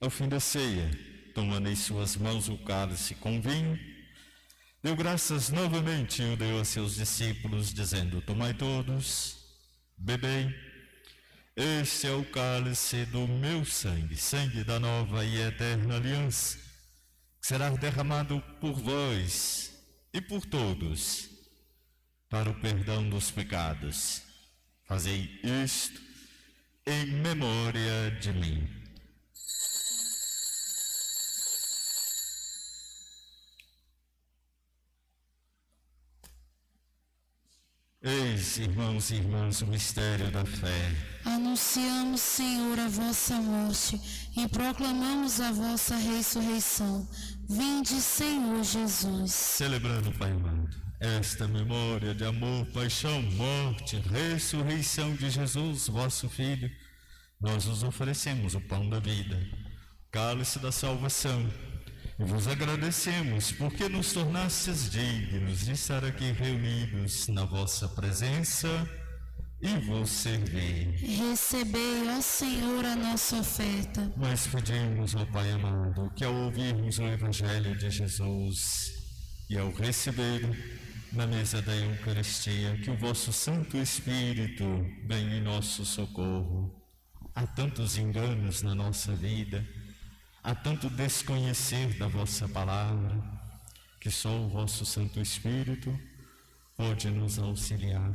Ao fim da ceia, tomando em suas mãos o cálice com vinho, deu graças novamente e o deu a seus discípulos, dizendo: tomai todos, bebei, este é o cálice do meu sangue, sangue da nova e eterna aliança, que será derramado por vós e por todos, para o perdão dos pecados. Fazei isto em memória de mim. Eis, irmãos e irmãs, o mistério da fé. Anunciamos, Senhor, a vossa morte e proclamamos a vossa ressurreição. Vinde, Senhor Jesus. Celebrando, Pai amado, esta memória de amor, paixão, morte, ressurreição de Jesus, vosso Filho, nós vos oferecemos o pão da vida, cálice da salvação, e vos agradecemos porque nos tornastes dignos de estar aqui reunidos na vossa presença e vos servir. Recebei, ó Senhor, a nossa oferta. Mas pedimos, ó Pai amado, que ao ouvirmos o Evangelho de Jesus e ao receber na mesa da Eucaristia, que o vosso Santo Espírito venha em nosso socorro. Há tantos enganos na nossa vida, há tanto desconhecer da vossa palavra, que só o vosso Santo Espírito pode nos auxiliar,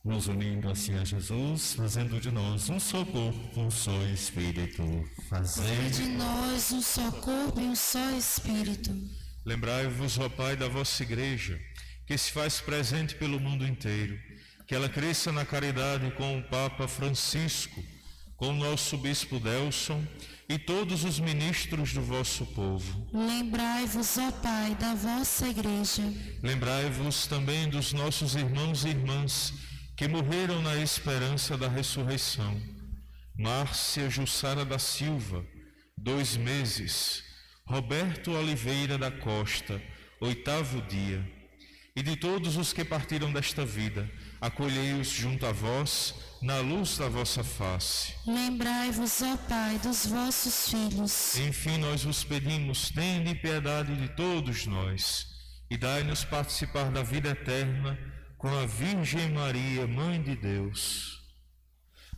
nos unindo assim a Jesus, fazendo de nós um só corpo, um só Espírito. Fazei de nós um só corpo e um só Espírito. Lembrai-vos, ó Pai, da vossa Igreja, que se faz presente pelo mundo inteiro, que ela cresça na caridade com o Papa Francisco, com o nosso Bispo Delson e todos os ministros do vosso povo. Lembrai-vos, ó Pai, da vossa Igreja. Lembrai-vos também dos nossos irmãos e irmãs que morreram na esperança da ressurreição. Márcia Jussara da Silva, 2 meses. Roberto Oliveira da Costa, 8º dia. E de todos os que partiram desta vida, acolhei-os junto a vós, na luz da vossa face. Lembrai-vos, ó Pai, dos vossos filhos. Enfim, nós vos pedimos, tende piedade de todos nós, e dai-nos participar da vida eterna com a Virgem Maria, Mãe de Deus,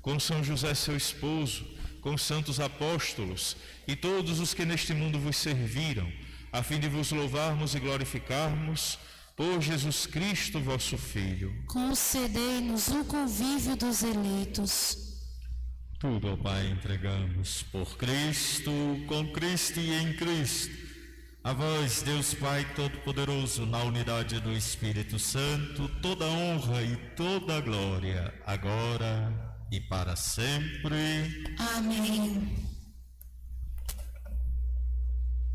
com São José, seu esposo, com os santos apóstolos e todos os que neste mundo vos serviram, a fim de vos louvarmos e glorificarmos por Jesus Cristo, vosso Filho. Concedei-nos o convívio dos eleitos. Tudo, ó Pai, entregamos por Cristo, com Cristo e em Cristo. A vós, Deus Pai Todo-Poderoso, na unidade do Espírito Santo, toda honra e toda glória, agora e para sempre. Amém.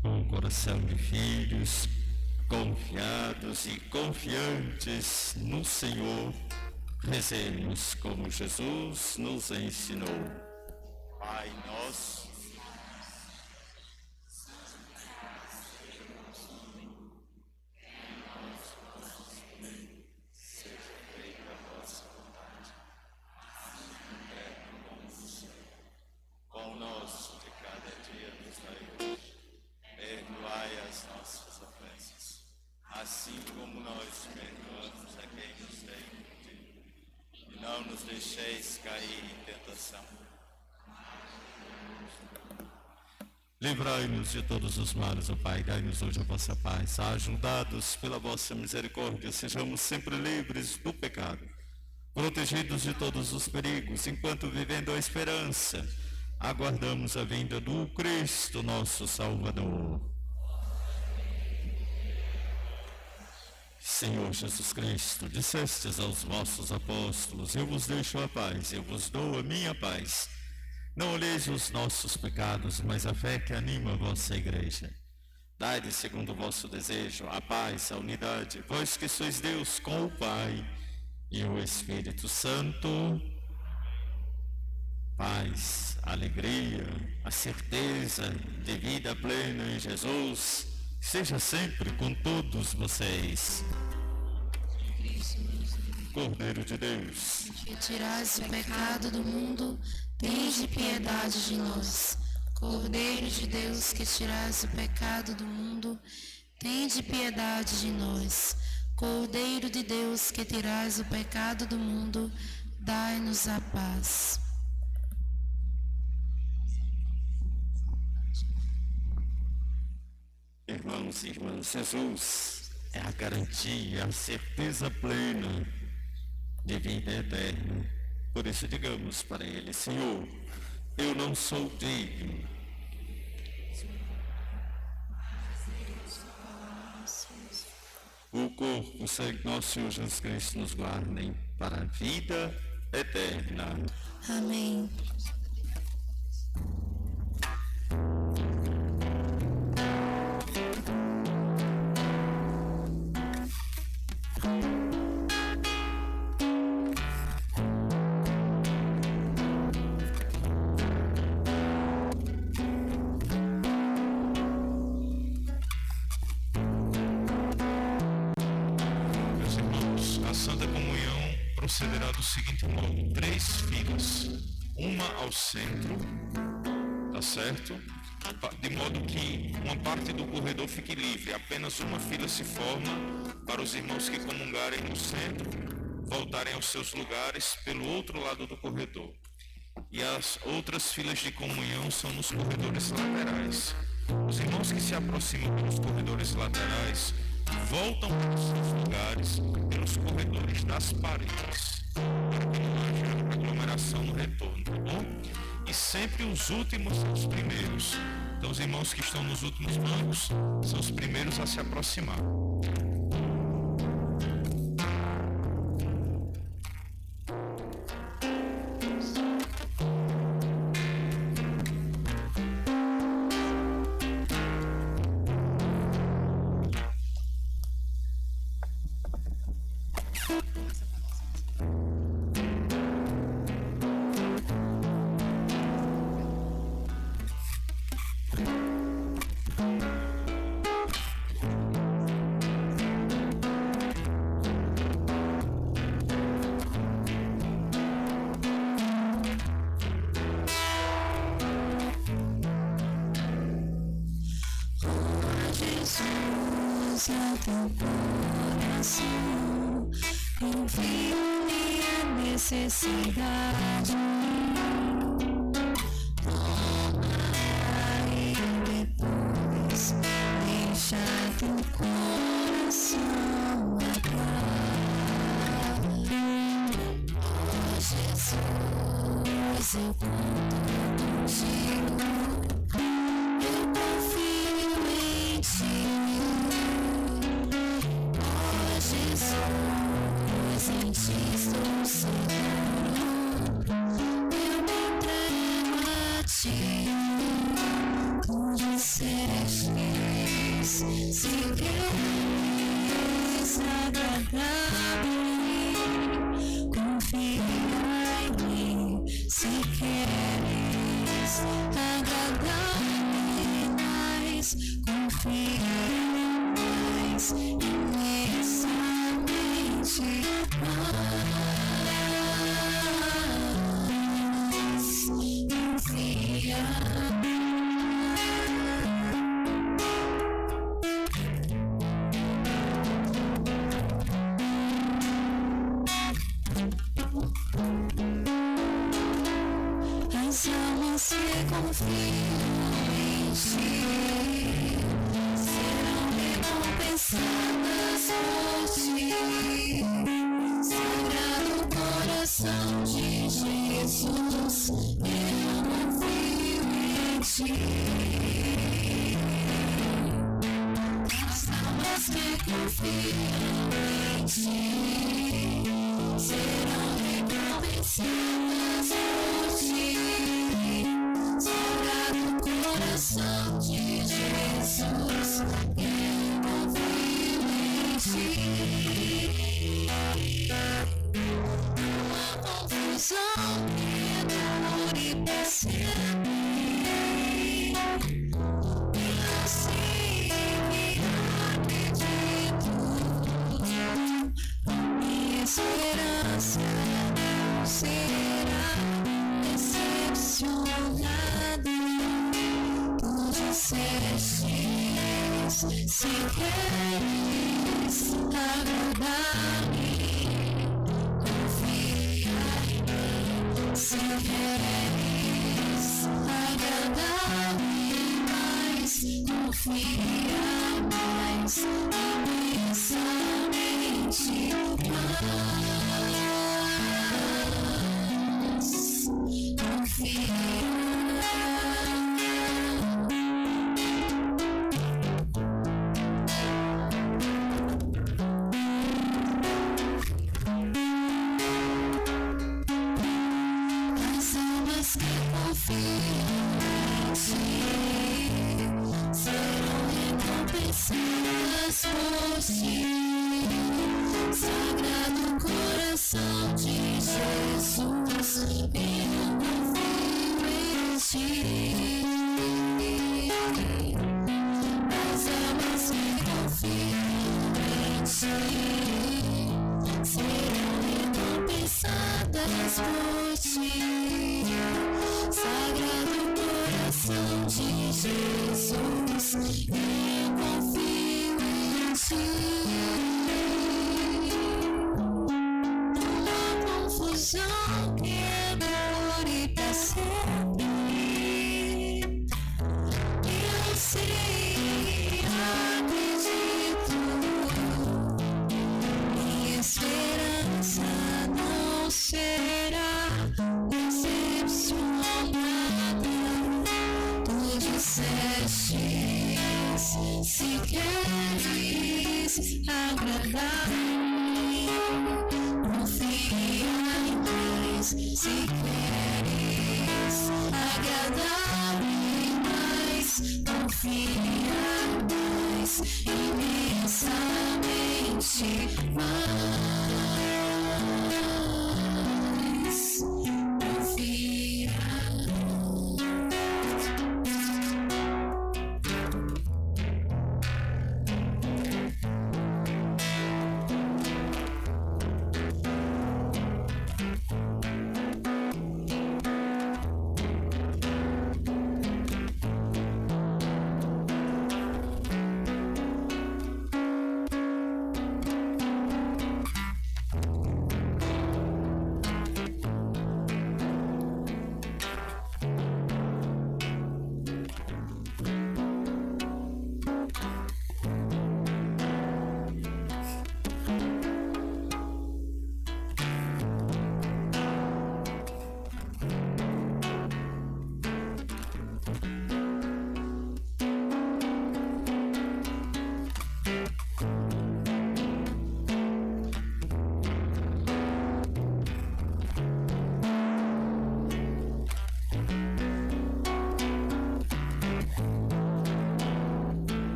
Com o coração de filhos, confiados e confiantes no Senhor, rezemos como Jesus nos ensinou. Pai nosso, pão nosso de cada dia nos dai hoje. Perdoai as nossas ofensas, assim como nós perdoamos a quem nos tem ofendido. E não nos deixeis cair em tentação. Livrai-nos de todos os males, ó Pai, dai-nos hoje a vossa paz. Ajudados pela vossa misericórdia, sejamos sempre livres do pecado, protegidos de todos os perigos, enquanto vivendo a esperança, aguardamos a vinda do Cristo, nosso Salvador. Senhor Jesus Cristo, dissestes aos vossos apóstolos: eu vos deixo a paz, eu vos dou a minha paz. Não olheis os nossos pecados, mas a fé que anima a vossa igreja. Dai-lhe, segundo o vosso desejo, a paz, a unidade, vós que sois Deus com o Pai e o Espírito Santo. Paz, alegria, a certeza de vida plena em Jesus, seja sempre com todos vocês. Cordeiro de Deus, Que tirais o pecado do mundo, tende piedade de nós. Cordeiro de Deus, que tirais o pecado do mundo, tende piedade de nós. Cordeiro de Deus, que tirais o pecado do mundo, dai-nos a paz. irmãos e irmãs, Jesus é a garantia, a certeza plena de vida eterna. Por isso digamos para Ele: Senhor, eu não sou digno. O corpo, o sangue de nosso Senhor Jesus Cristo nos guardem para a vida eterna. Amém. Procederá do seguinte modo: 3 filas, uma ao centro, tá certo? De modo que uma parte do corredor fique livre, apenas uma fila se forma para os irmãos que comungarem no centro voltarem aos seus lugares pelo outro lado do corredor. E as outras filas de comunhão são nos corredores laterais. Os irmãos que se aproximam pelos corredores laterais voltam para os seus lugares pelos corredores das paredes, para que não haja aglomeração no retorno, tá bom? E sempre os últimos são os primeiros. Então os irmãos que estão nos últimos bancos são os primeiros a se aproximar. Jesus, ao teu coração, confio minha necessidade. Toma e depois deixa teu coração atuar. Oh Jesus, eu conto contigo, eu confio em ti. Oh Jesus, em ti estou seguro, eu me entrego a ti. Tu disseste, se queres agradar-me, confia em mim. Se queres agradar-me mais, confia mais, imensamente mais, confia. As almas que confiam em ti serão recompensadas por ti. Sagrado coração de Jesus, eu confio em ti. As almas que confiam em ti serão recompensadas por ti. Sagrado coração de Jesus, eu confio em ti. Uma confusão que dor e percebe, e assim que acredito, minha esperança não será decepcionada. Tu disseste, se queres agradar-me, confia em mim. Se queres agradar-me mais, confia mais, imensamente mais, confia. As almas que confiam em ti serão recompensadas por ti. Sagrado coração de Jesus, eu confio em ti. As almas que confiam em ti serão recompensadas por ti. Sagrado coração de Jesus, eu confio em ti. Uma confusão que dor e percebe, eu sei, acredito, minha esperança não será decepcionada. Tu disseste, se queres agradar-me, confia em mais. Se queres agradar-me mais, confia mais, imensamente mais, confia.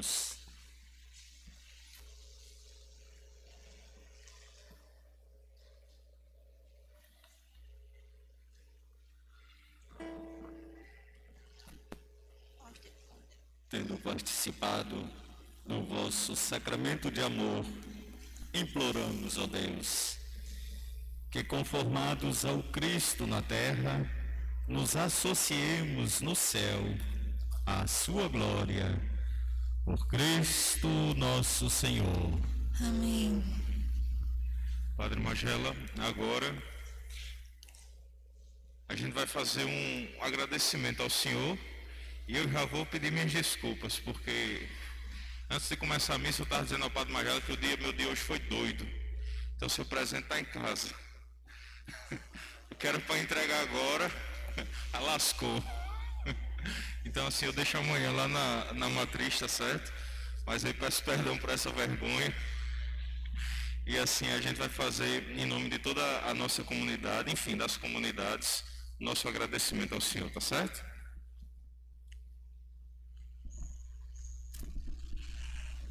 Oremos. Tendo participado do vosso sacramento de amor, imploramos, ó Deus, que conformados ao Cristo na terra, nos associemos no céu à sua glória. Por Cristo nosso Senhor. Amém. Padre Magela, agora a gente vai fazer um agradecimento ao Senhor e eu já vou pedir minhas desculpas, porque antes de começar a missa eu estava dizendo ao Padre Magela que meu dia hoje foi doido. Então seu presente está em casa. Eu quero para entregar agora, lascou. Então assim, eu deixo amanhã lá na matriz, tá certo? Mas eu peço perdão por essa vergonha. E assim a gente vai fazer em nome de toda a nossa comunidade, enfim, das comunidades, nosso agradecimento ao Senhor, tá certo?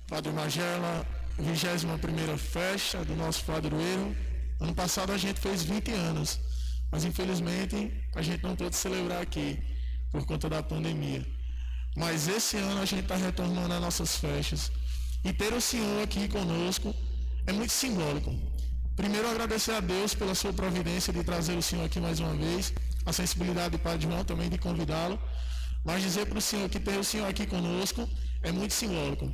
Padre Magela, 21ª festa do nosso padroeiro. Ano passado a gente fez 20 anos, mas infelizmente a gente não pôde celebrar aqui, por conta da pandemia. Mas esse ano a gente está retornando às nossas festas. E ter o Senhor aqui conosco é muito simbólico. Primeiro, agradecer a Deus pela sua providência de trazer o Senhor aqui mais uma vez, a sensibilidade do Padre João também de convidá-lo, mas dizer para o Senhor que ter o Senhor aqui conosco é muito simbólico.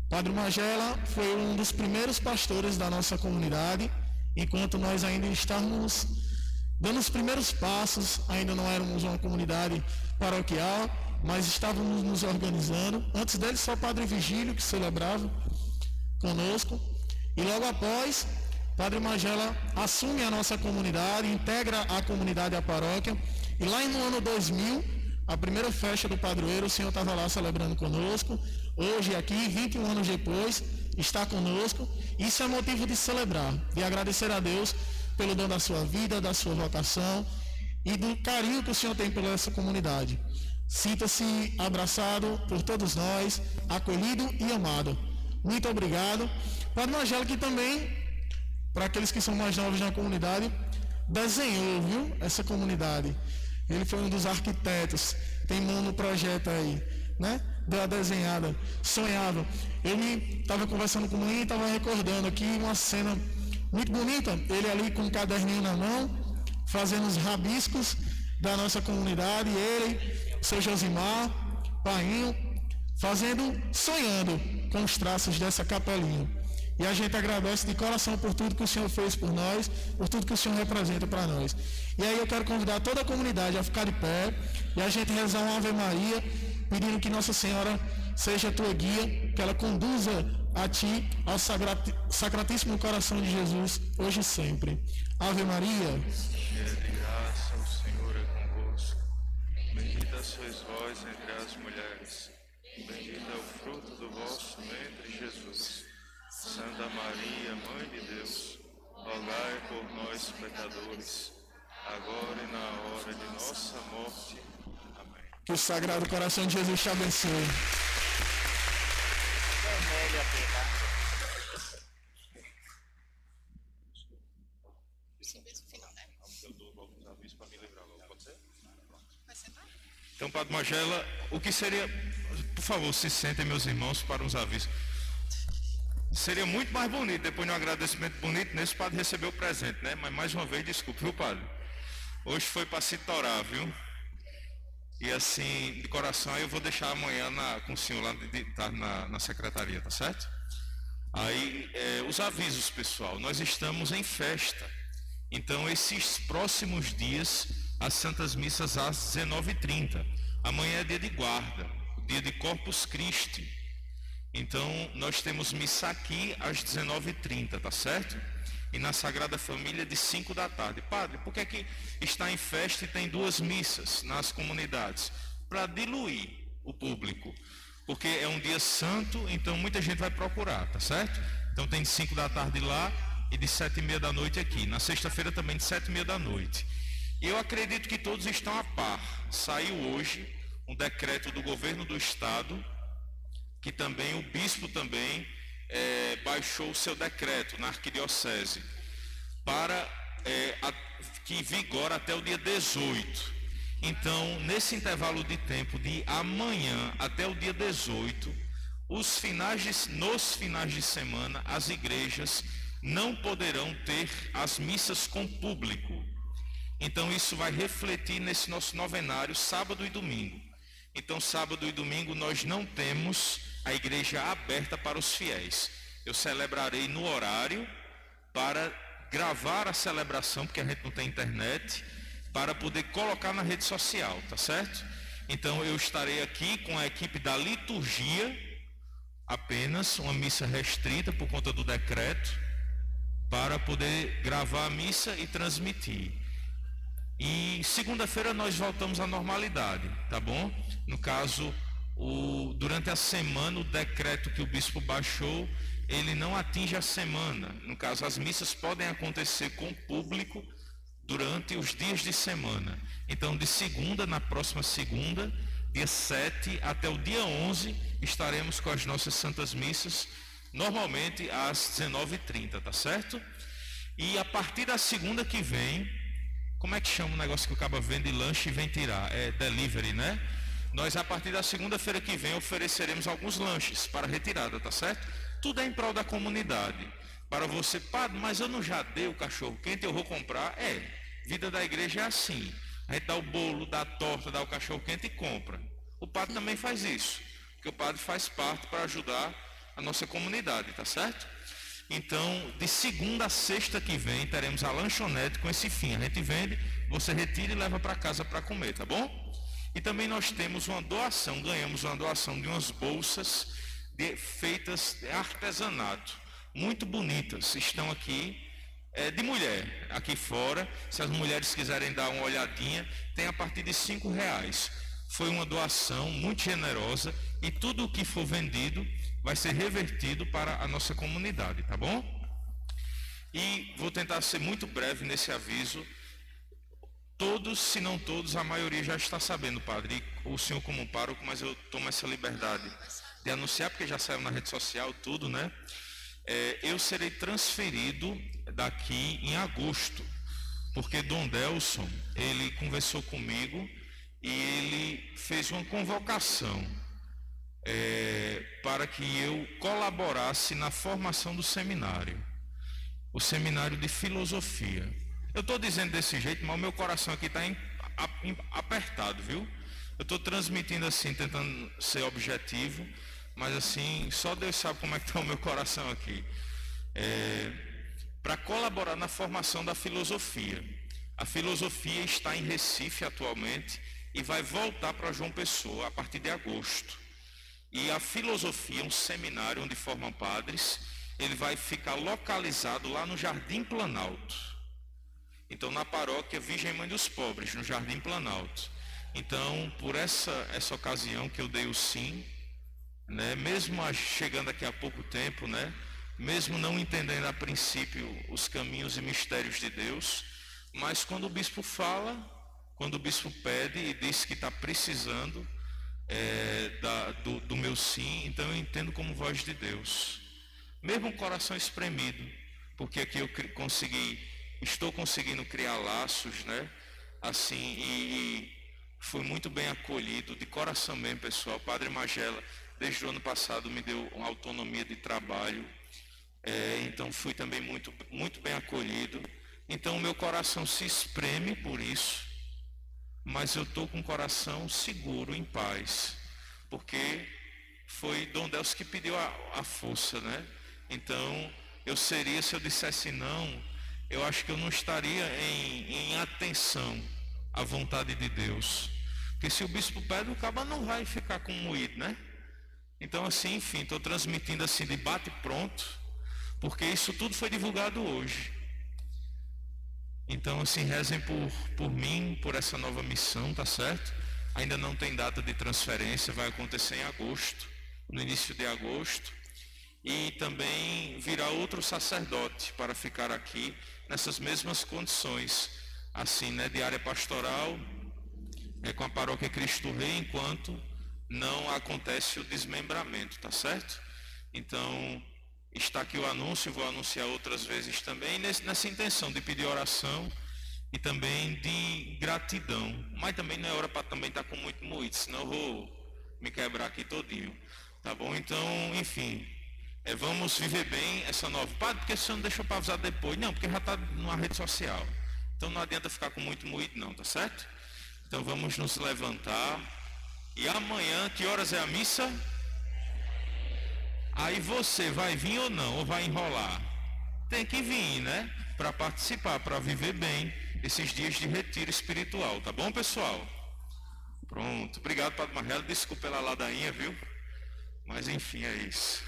Padre Magela foi um dos primeiros pastores da nossa comunidade, enquanto nós ainda estávamos dando os primeiros passos, ainda não éramos uma comunidade paroquial, mas estávamos nos organizando. Antes dele só o Padre Vigílio, que celebrava conosco. E logo após, Padre Magela assume a nossa comunidade, integra a comunidade à paróquia. E lá no ano 2000, a primeira festa do padroeiro, o Senhor estava lá celebrando conosco. Hoje aqui, 21 anos depois, está conosco. Isso é motivo de celebrar, de agradecer a Deus pelo dom da sua vida, da sua vocação e do carinho que o Senhor tem pela essa comunidade. Sinta-se abraçado por todos nós, acolhido e amado. Muito obrigado. Padre Magela, que também, para aqueles que são mais novos na comunidade, desenhou, viu, essa comunidade. Ele foi um dos arquitetos, tem mão no projeto aí, né? Deu a desenhada, sonhava. Eu estava conversando com a mãe e estava recordando aqui uma cena muito bonita, ele ali com um caderninho na mão, fazendo os rabiscos da nossa comunidade, ele, seu Josimar, Painho, sonhando com os traços dessa capelinha. E a gente agradece de coração por tudo que o Senhor fez por nós, por tudo que o Senhor representa para nós. E aí eu quero convidar toda a comunidade a ficar de pé e a gente rezar uma Ave Maria, pedindo que Nossa Senhora seja a tua guia, que ela conduza a ti, ao Sacratíssimo Coração de Jesus, hoje e sempre. Ave Maria. Cheia de graça, o Senhor é convosco. Bendita sois vós entre as mulheres. Bendito é o fruto do vosso ventre, Jesus. Santa Maria, Mãe de Deus, rogai por nós, pecadores, agora e na hora de nossa morte. Amém. Que o Sagrado Coração de Jesus te abençoe. Então, Padre Magela, o que seria, por favor, se sentem, meus irmãos, para uns avisos. Seria muito mais bonito, depois de um agradecimento bonito, nesse o padre recebeu o presente, né? Mas mais uma vez, desculpe, viu, padre? Hoje foi para se torar, viu? E assim, de coração, aí eu vou deixar amanhã com o senhor lá na secretaria, tá certo? Aí, os avisos, pessoal, nós estamos em festa. Então, esses próximos dias, as Santas Missas às 19h30. Amanhã é dia de guarda, dia de Corpus Christi. Então, nós temos missa aqui às 19h30, tá certo? E na Sagrada Família de 5 da tarde. Padre, por que é que está em festa e tem 2 missas nas comunidades? Para diluir o público. Porque é um dia santo, então muita gente vai procurar, tá certo? Então tem de 5 da tarde lá e de 7h30 da noite aqui. Na sexta-feira também de 7h30 da noite. E eu acredito que todos estão a par. Saiu hoje um decreto do governo do estado que também o bispo também baixou o seu decreto na arquidiocese para que vigora até o dia 18. Então, nesse intervalo de tempo de amanhã até o dia 18, nos finais de semana, as igrejas não poderão ter as missas com público. Então, isso vai refletir nesse nosso novenário sábado e domingo. Então, sábado e domingo nós não temos a igreja aberta para os fiéis. Eu celebrarei no horário para gravar a celebração, porque a gente não tem internet, para poder colocar na rede social, tá certo? Então, eu estarei aqui com a equipe da liturgia, apenas uma missa restrita por conta do decreto, para poder gravar a missa e transmitir. E segunda-feira nós voltamos à normalidade, tá bom? No caso, durante a semana, o decreto que o bispo baixou, ele não atinge a semana. No caso, as missas podem acontecer com público durante os dias de semana. Então, de segunda, na próxima segunda, dia 7 até o dia 11, estaremos com as nossas santas missas, normalmente às 19h30, tá certo? E a partir da segunda que vem, como é que chama o negócio que o cabo vende lanche e vem tirar? É delivery, né? Nós, a partir da segunda-feira que vem, ofereceremos alguns lanches para retirada, tá certo? Tudo é em prol da comunidade. Para você, padre, mas eu não já dei o cachorro quente, eu vou comprar. Vida da igreja é assim. A gente dá o bolo, dá a torta, dá o cachorro quente e compra. O padre também faz isso, porque o padre faz parte para ajudar a nossa comunidade, tá certo? Então, de segunda a sexta que vem, teremos a lanchonete com esse fim. A gente vende, você retira e leva para casa para comer, tá bom? E também nós temos uma doação, ganhamos uma doação de umas bolsas feitas de artesanato, muito bonitas, estão aqui, de mulher, aqui fora. Se as mulheres quiserem dar uma olhadinha, tem a partir de R$5. Foi uma doação muito generosa e tudo o que for vendido vai ser revertido para a nossa comunidade, tá bom? E vou tentar ser muito breve nesse aviso. Todos, se não todos, a maioria já está sabendo, padre, o senhor como pároco, mas eu tomo essa liberdade de anunciar, porque já saiu na rede social tudo, né? Eu serei transferido daqui em agosto, porque Dom Delson, ele conversou comigo e ele fez uma convocação para que eu colaborasse na formação do seminário, o seminário de filosofia. Eu estou dizendo desse jeito, mas o meu coração aqui está apertado, viu? Eu estou transmitindo assim, tentando ser objetivo, mas assim, só Deus sabe como é que está o meu coração aqui. Para colaborar na formação da filosofia. A filosofia está em Recife atualmente e vai voltar para João Pessoa a partir de agosto. E a filosofia, um seminário onde formam padres, ele vai ficar localizado lá no Jardim Planalto. Então, na paróquia Virgem Mãe dos Pobres, no Jardim Planalto. Então, por essa ocasião que eu dei o sim, né, mesmo chegando aqui há pouco tempo, né, mesmo não entendendo a princípio os caminhos e mistérios de Deus, mas quando o bispo fala, quando o bispo pede e diz que está precisando do meu sim, então eu entendo como voz de Deus. Mesmo o coração espremido, porque aqui eu estou conseguindo criar laços, né? Assim, e fui muito bem acolhido, de coração mesmo, pessoal. Padre Magela, desde o ano passado, me deu uma autonomia de trabalho, então fui também muito, muito bem acolhido. Então o meu coração se espreme por isso, mas eu estou com o coração seguro, em paz, porque foi Dom Deus que pediu a força, né? Então, se eu dissesse não, eu acho que eu não estaria em atenção à vontade de Deus. Porque se o bispo pede, o cabo não vai ficar com moído, né? Então, assim, enfim, estou transmitindo assim de bate pronto, porque isso tudo foi divulgado hoje. Então, assim, rezem por mim, por essa nova missão, tá certo? Ainda não tem data de transferência, vai acontecer em agosto, no início de agosto. E também virá outro sacerdote para ficar aqui nessas mesmas condições, assim, né, de área pastoral, com a paróquia Cristo Rei, enquanto não acontece o desmembramento, tá certo? Então, está aqui o anúncio, vou anunciar outras vezes também, nessa intenção de pedir oração e também de gratidão. Mas também não é hora para também estar com muito moído, senão eu vou me quebrar aqui todinho. Tá bom? Então, enfim, vamos viver bem essa nova. Padre, porque você não deixou para avisar depois? Não, porque já está numa rede social. Então não adianta ficar com muito moído não, tá certo? Então vamos nos levantar. E amanhã, que horas é a missa? Aí você vai vir ou não? Ou vai enrolar? Tem que vir, né? Para participar, para viver bem esses dias de retiro espiritual. Tá bom, pessoal? Pronto. Obrigado, Padre Marrelo. Desculpa pela ladainha, viu? Mas enfim, é isso.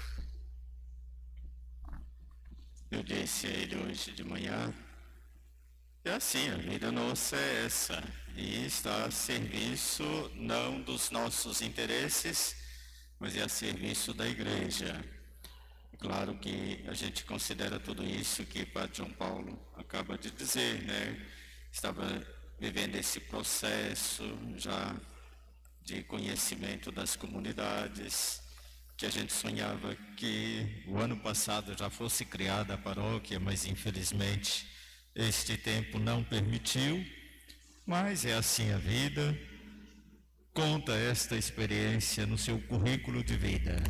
Eu disse a ele hoje de manhã, é assim, a vida nossa é essa, e está a serviço não dos nossos interesses, mas é a serviço da igreja. Claro que a gente considera tudo isso que o Padre João Paulo acaba de dizer, né? Estava vivendo esse processo já de conhecimento das comunidades, que a gente sonhava que o ano passado já fosse criada a paróquia, mas infelizmente este tempo não permitiu, mas é assim a vida. Conta esta experiência no seu currículo de vida,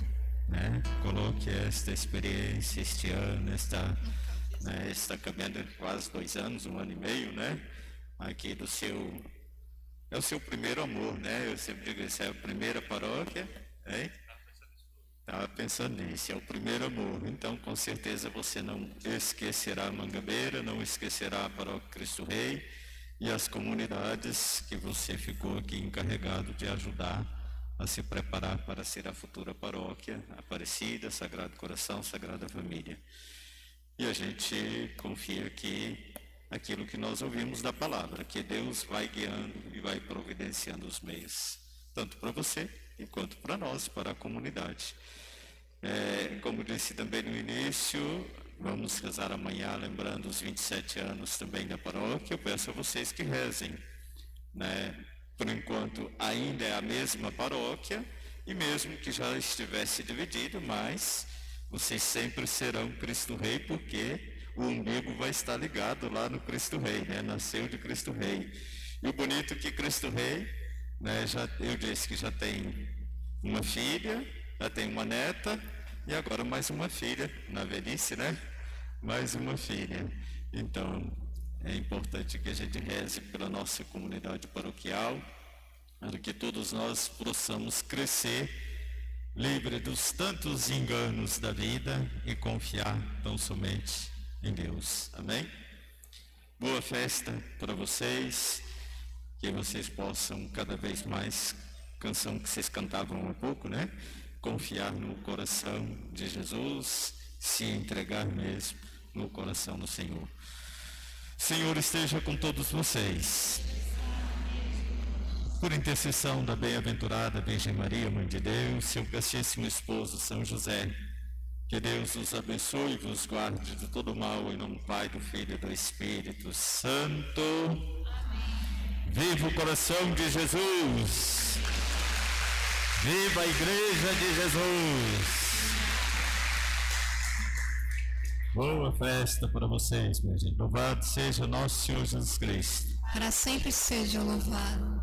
né? Coloque esta experiência este ano, está caminhando quase 2 anos, 1 ano e meio, né? Aqui é o seu primeiro amor, né? Eu sempre digo, isso é a primeira paróquia, hein? Estava pensando nisso, é o primeiro amor. Então, com certeza, você não esquecerá a Mangabeira, não esquecerá a Paróquia Cristo Rei e as comunidades que você ficou aqui encarregado de ajudar a se preparar para ser a futura paróquia Aparecida, Sagrado Coração, Sagrada Família. E a gente confia que aquilo que nós ouvimos da palavra, que Deus vai guiando e vai providenciando os meios, tanto para você quanto para nós, para a comunidade. Como disse também no início, vamos rezar amanhã, lembrando os 27 anos também da paróquia. Eu peço a vocês que rezem, né? Por enquanto ainda é a mesma paróquia, e mesmo que já estivesse dividido, mas vocês sempre serão Cristo Rei, porque o umbigo vai estar ligado lá no Cristo Rei, né? Nasceu de Cristo Rei. E o bonito que Cristo Rei, né, eu disse que já tem uma filha, já tem uma neta, e agora mais uma filha, na velhice, né? Mais uma filha. Então, é importante que a gente reze pela nossa comunidade paroquial, para que todos nós possamos crescer, livre dos tantos enganos da vida e confiar tão somente em Deus. Amém? Boa festa para vocês, que vocês possam cada vez mais, canção que vocês cantavam há pouco, né? Confiar no coração de Jesus, se entregar mesmo no coração do Senhor. Senhor esteja com todos vocês. Por intercessão da bem-aventurada Virgem Maria, Mãe de Deus, seu castíssimo esposo São José, que Deus os abençoe e vos guarde de todo mal, em nome do Pai, do Filho e do Espírito Santo. Amém. Viva o coração de Jesus! Viva a Igreja de Jesus! Boa festa para vocês, minha gente. Louvado seja nosso Senhor Jesus Cristo. Para sempre seja louvado.